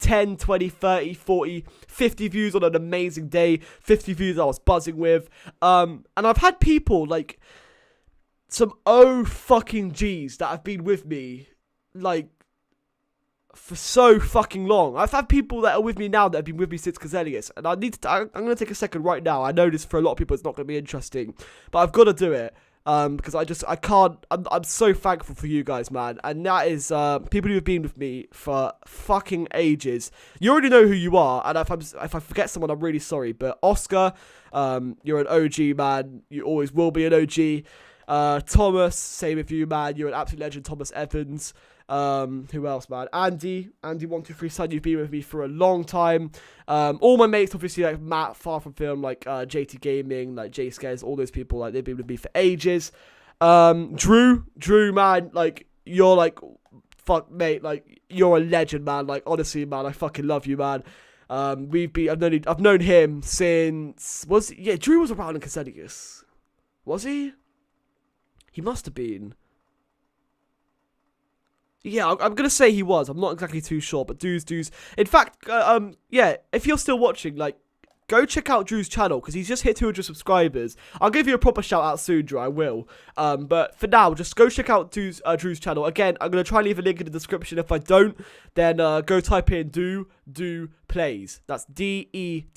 10, 20, 30, 40, 50 views on an amazing day. 50 views I was buzzing with. And I've had people like some fucking G's that have been with me like for so fucking long. I've had people that are with me now that have been with me since Kazalius, and I'm going to take a second right now. I know this for a lot of people it's not going to be interesting, but I've got to do it, because I can't, I'm so thankful for you guys, man, and that is, people who have been with me for fucking ages. You already know who you are, and if I forget someone, I'm really sorry, but Oscar, you're an OG, man, you always will be an OG. Thomas, same with you, man, you're an absolute legend, Thomas Evans. Who else, man? Andy123 son, you've been with me for a long time. All my mates, obviously, like Matt, Far From Film, like JT Gaming, like J Scares, all those people, like they've been with me for ages. Drew, man, like you're like, fuck, mate, like you're a legend, man. Like honestly, man, I fucking love you, man. I've known him since Drew was around in Kazalius. Was he? He must have been. Yeah, I'm going to say he was. I'm not exactly too sure, but dudes. In fact, yeah, if you're still watching, like, go check out Drew's channel, because he's just hit 200 subscribers. I'll give you a proper shout out soon, Drew, I will. But for now, just go check out Drew's channel. Again, I'm going to try and leave a link in the description. If I don't, then go type in Do Plays. That's DEWDEW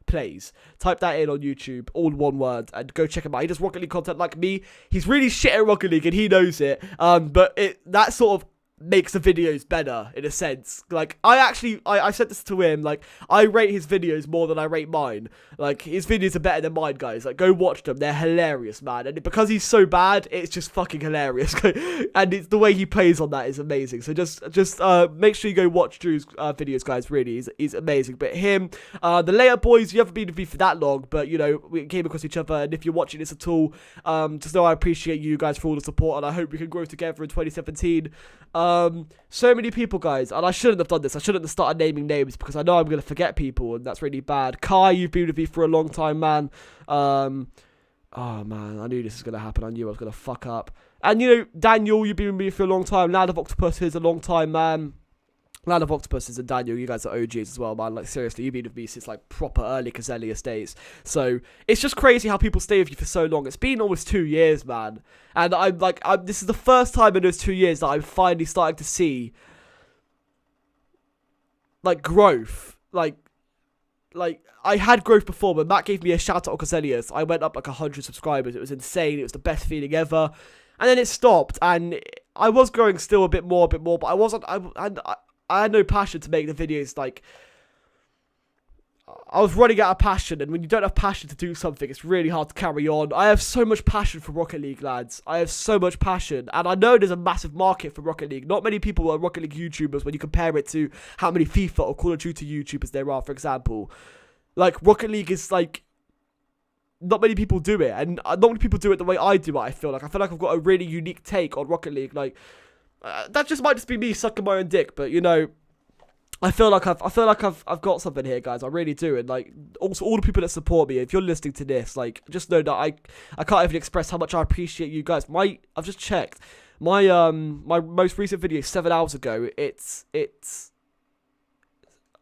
Plays. Type that in on YouTube, all one word, and go check him out. He does Rocket League content like me. He's really shit at Rocket League, and he knows it. But that sort of makes the videos better in a sense. Like I said this to him, like I rate his videos more than I rate mine. Like his videos are better than mine, guys. Like go watch them, they're hilarious, man. And because he's so bad, it's just fucking hilarious. And it's the way he plays on that is amazing. So just make sure you go watch Drew's videos, guys. Really, he's amazing. But him, the later boys, you haven't been with me for that long, but you know we came across each other, and if you're watching this at all, just know I appreciate you guys for all the support, and I hope we can grow together in 2017. So many people, guys, and I shouldn't have done this. I shouldn't have started naming names, because I know I'm going to forget people, and that's really bad. Kai, you've been with me for a long time, man. Oh, man, I knew this was going to happen. I knew I was going to fuck up. And, you know, Daniel, you've been with me for a long time. Land of Octopuses, a long time, man. Land of Octopuses and Daniel, you guys are OGs as well, man. Like, seriously, you've been with me since, like, proper early Kazalius days. So, it's just crazy how people stay with you for so long. It's been almost 2 years, man. And this is the first time in those 2 years that I'm finally starting to see, like, growth. Like, I had growth before, but Matt gave me a shout out on Kazalius. I went up, like, 100 subscribers. It was insane. It was the best feeling ever. And then it stopped, and I was growing still a bit more, but I had no passion to make the videos. Like, I was running out of passion, and when you don't have passion to do something, it's really hard to carry on. I have so much passion for Rocket League, lads. I have so much passion, and I know there's a massive market for Rocket League. Not many people are Rocket League YouTubers when you compare it to how many FIFA or Call of Duty YouTubers there are, for example. Like, Rocket League is, like, not many people do it, and not many people do it the way I do it, I feel like. I've got a really unique take on Rocket League, like, that might just be me sucking my own dick, but, you know, I feel like I've got something here, guys. I really do, and like also all the people that support me. If you're listening to this, like just know that I can't even express how much I appreciate you guys. I've just checked my most recent video 7 hours ago. It's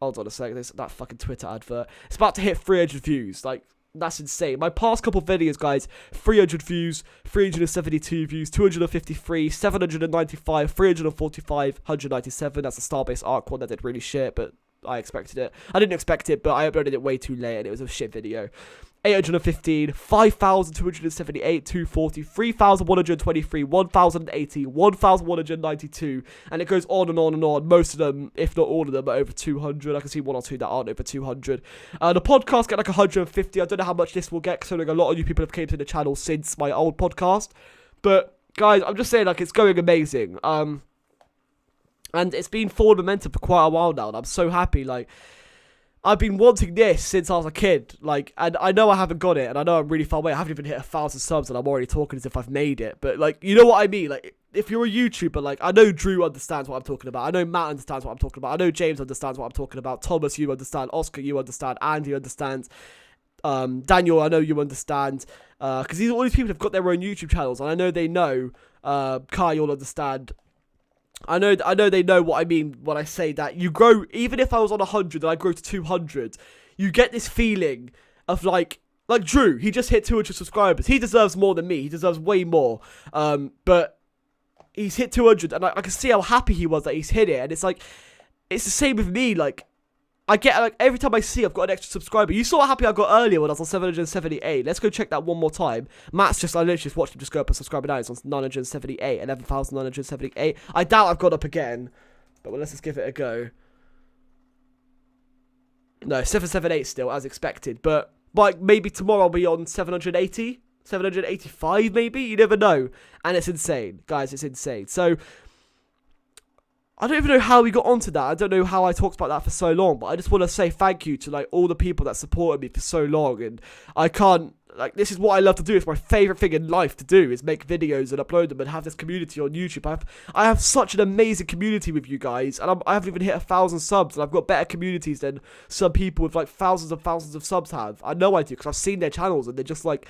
hold on a second. There's that fucking Twitter advert. It's about to hit 300 views. Like that's insane. My past couple videos, guys, 300 views, 372 views, 253, 795, 345, 197. That's a Starbase Arc one that did really shit, but I expected it. I didn't expect it, but I uploaded it way too late, and it was a shit video. 815, 5,278, 240, 3,123, 1,080, 1,192, and it goes on and on and on. Most of them, if not all of them, are over 200. I can see one or two that aren't over 200. The podcast get like 150. I don't know how much this will get, considering a lot of you people have came to the channel since my old podcast. But guys, I'm just saying, like, it's going amazing. And it's been forward momentum for quite a while now, and I'm so happy. Like, I've been wanting this since I was a kid, like, and I know I haven't got it, and I know I'm really far away. I haven't even hit 1,000 subs, and I'm already talking as if I've made it. But like, you know what I mean? Like, if you're a YouTuber, like, I know Drew understands what I'm talking about. I know Matt understands what I'm talking about. I know James understands what I'm talking about. Thomas, you understand. Oscar, you understand. Andy understands. Daniel, I know you understand. Because all these people have got their own YouTube channels, and I know they know. Kai, you'll understand. I know they know what I mean when I say that you grow. Even if I was on 100 and I grow to 200, you get this feeling of like Drew. He just hit 200 subscribers. He deserves more than me. He deserves way more. But he's hit 200, and I can see how happy he was that he's hit it. And it's like, it's the same with me. Like, I get, like, every time I see I've got an extra subscriber. You saw how happy I got earlier when I was on 778. Let's go check that one more time. Matt's just, I literally just watched him just go up and subscribe now. It's on 978, 11,978. I doubt I've got up again. But well, let's just give it a go. No, 778 still, as expected. But, like, maybe tomorrow I'll be on 780, 785 maybe. You never know. And it's insane. Guys, it's insane. So, I don't even know how we got onto that. I don't know how I talked about that for so long, but I just want to say thank you to, like, all the people that supported me for so long. And I can't, like, this is what I love to do. It's my favorite thing in life to do, is make videos and upload them and have this community on YouTube. I have such an amazing community with you guys, and I haven't even hit 1,000 subs, and I've got better communities than some people with, like, thousands and thousands of subs have. I know I do, because I've seen their channels, and they're just, like,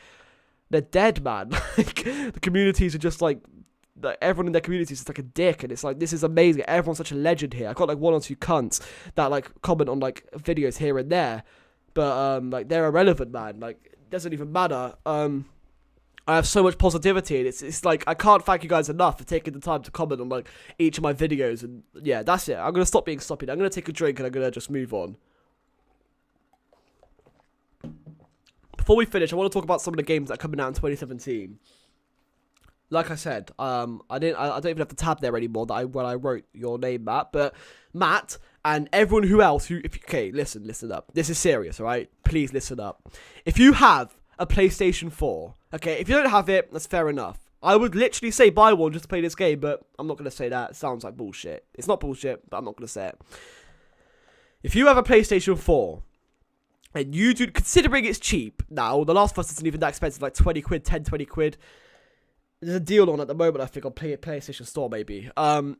they're dead, man. Like, the communities are just, like everyone in their community is just like a dick, and it's like, this is amazing. Everyone's such a legend here. I got like one or two cunts that like comment on like videos here and there, but like they're irrelevant, man. Like, it doesn't even matter. I have so much positivity, and it's like, I can't thank you guys enough for taking the time to comment on like each of my videos. And yeah, that's it. I'm gonna stop being sloppy. I'm gonna take a drink and I'm gonna just move on. Before we finish, I want to talk about some of the games that are coming out in 2017. Like I said, I don't even have the tab there anymore when I wrote your name, Matt. But Matt and everyone else okay, listen up. This is serious, all right? Please listen up. If you have a PlayStation 4, okay, if you don't have it, that's fair enough. I would literally say buy one just to play this game, but I'm not gonna say that. It sounds like bullshit. It's not bullshit, but I'm not gonna say it. If you have a PlayStation 4, and you do, considering it's cheap now, The Last of Us isn't even that expensive, like 20 quid, 10, 20 quid. There's a deal on at the moment, I think, on PlayStation Store, maybe.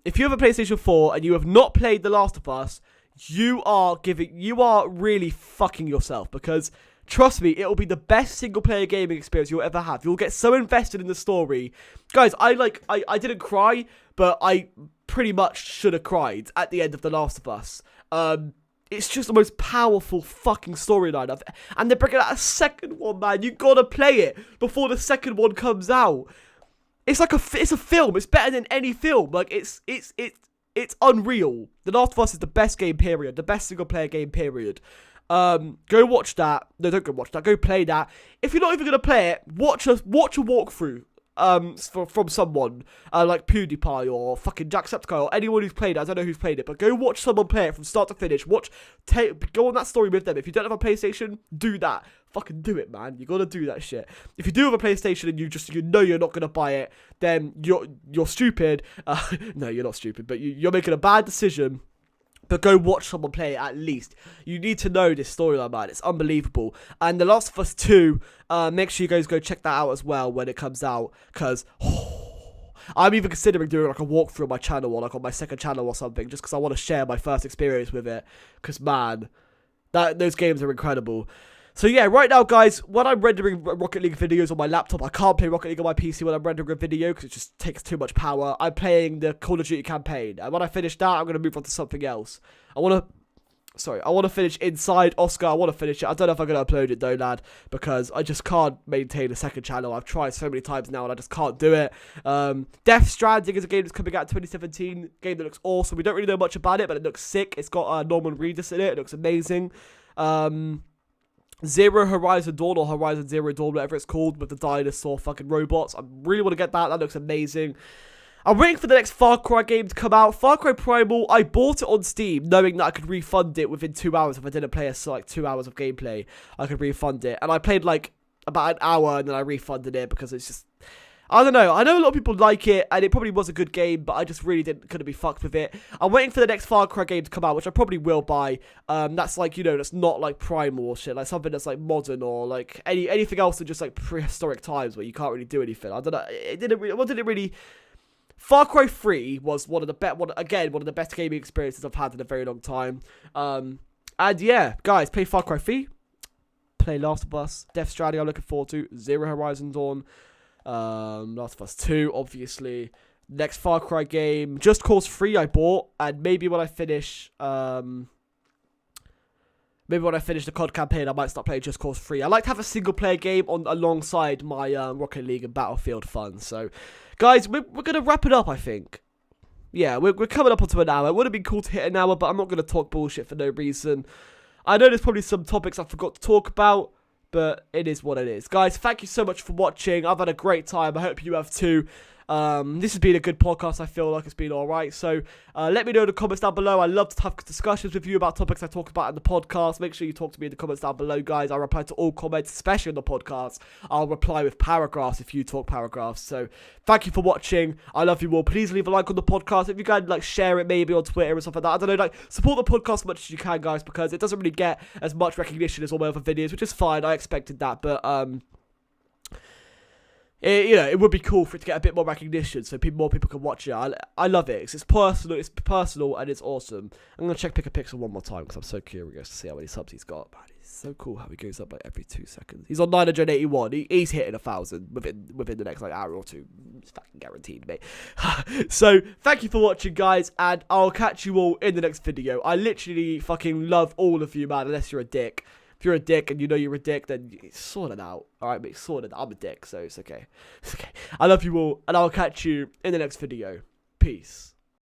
If you have a PlayStation 4 and you have not played The Last of Us, you are really fucking yourself, because trust me, it will be the best single-player gaming experience you'll ever have. You'll get so invested in the story. Guys, I didn't cry, but I pretty much should have cried at the end of The Last of Us. It's just the most powerful fucking storyline. And they're bringing out a second one, man. You gotta play it before the second one comes out. It's like it's a film. It's better than any film. Like, it's unreal. The Last of Us is the best game, period. The best single player game, period. Go watch that. No, don't go watch that. Go play that. If you're not even gonna play it, watch a walkthrough. From someone like PewDiePie or fucking Jacksepticeye or anyone who's played it. I don't know who's played it, but go watch someone play it from start to finish. Go on that story with them. If you don't have a PlayStation, do that. Fucking do it, man. You gotta do that shit. If you do have a PlayStation and you know you're not gonna buy it, then you're stupid. No, you're not stupid, but you're making a bad decision. But go watch someone play it at least. You need to know this storyline, man. It's unbelievable. And The Last of Us 2, make sure you guys go check that out as well when it comes out. Because I'm even considering doing like a walkthrough on my channel, or like on my second channel or something, just because I want to share my first experience with it. Because man, those games are incredible. So yeah, right now, guys, when I'm rendering Rocket League videos on my laptop, I can't play Rocket League on my PC when I'm rendering a video because it just takes too much power. I'm playing the Call of Duty campaign, and when I finish that, I'm going to move on to something else. I want to finish Inside Oscar. I want to finish it. I don't know if I'm going to upload it though, lad, because I just can't maintain a second channel. I've tried so many times now, and I just can't do it. Death Stranding is a game that's coming out in 2017. Game that looks awesome. We don't really know much about it, but it looks sick. It's got Norman Reedus in it. It looks amazing. Zero Horizon Dawn, or Horizon Zero Dawn, whatever it's called, with the dinosaur fucking robots. I really want to get that. That looks amazing. I'm waiting for the next Far Cry game to come out. Far Cry Primal, I bought it on Steam, knowing that I could refund it within 2 hours if I didn't play like 2 hours of gameplay. I could refund it. And I played like about an hour, and then I refunded it because it's just... I don't know. I know a lot of people like it, and it probably was a good game, but I just really couldn't be fucked with it. I'm waiting for the next Far Cry game to come out, which I probably will buy. That's like, you know, that's not like Primal or shit, like something that's like modern, or like anything else than just like prehistoric times where you can't really do anything. I don't know. It didn't really. Far Cry 3 was one of the best gaming experiences I've had in a very long time. And yeah, guys, play Far Cry 3, play Last of Us, Death Stranding I'm looking forward to, Zero Horizon Dawn, Last of Us 2, obviously. Next Far Cry game, Just Cause 3 I bought, and maybe when I finish the COD campaign, I might start playing Just Cause 3. I like to have a single player game alongside my Rocket League and Battlefield fun. So, guys, we're going to wrap it up, I think. Yeah, we're coming up onto an hour. It would have been cool to hit an hour, but I'm not going to talk bullshit for no reason. I know there's probably some topics I forgot to talk about, but it is what it is. Guys, thank you so much for watching. I've had a great time. I hope you have too. This has been a good podcast. I feel like it's been alright. So let me know in the comments down below. I love to have discussions with you about topics I talk about in the podcast. Make sure you talk to me in the comments down below, guys. I reply to all comments, especially on the podcast. I'll reply with paragraphs if you talk paragraphs. So thank you for watching. I love you all. Please leave a like on the podcast. If you guys like, share it maybe on Twitter or stuff like that. I don't know, like, support the podcast as much as you can, guys, because it doesn't really get as much recognition as all my other videos, which is fine. I expected that, but it would be cool for it to get a bit more recognition, so more people can watch it. I love it. It's personal, and it's awesome. I'm gonna check Pick a Pixel one more time because I'm so curious to see how many subs he's got. Man, it's so cool how he goes up like every 2 seconds. He's on 981. He's hitting 1,000 within the next like hour or two. It's fucking guaranteed, mate. So thank you for watching, guys, and I'll catch you all in the next video. I literally fucking love all of you, man. Unless you're a dick. If you're a dick and you know you're a dick, then sort it out. Alright, mate, sort it out. I'm a dick, so it's okay. It's okay. I love you all, and I'll catch you in the next video. Peace.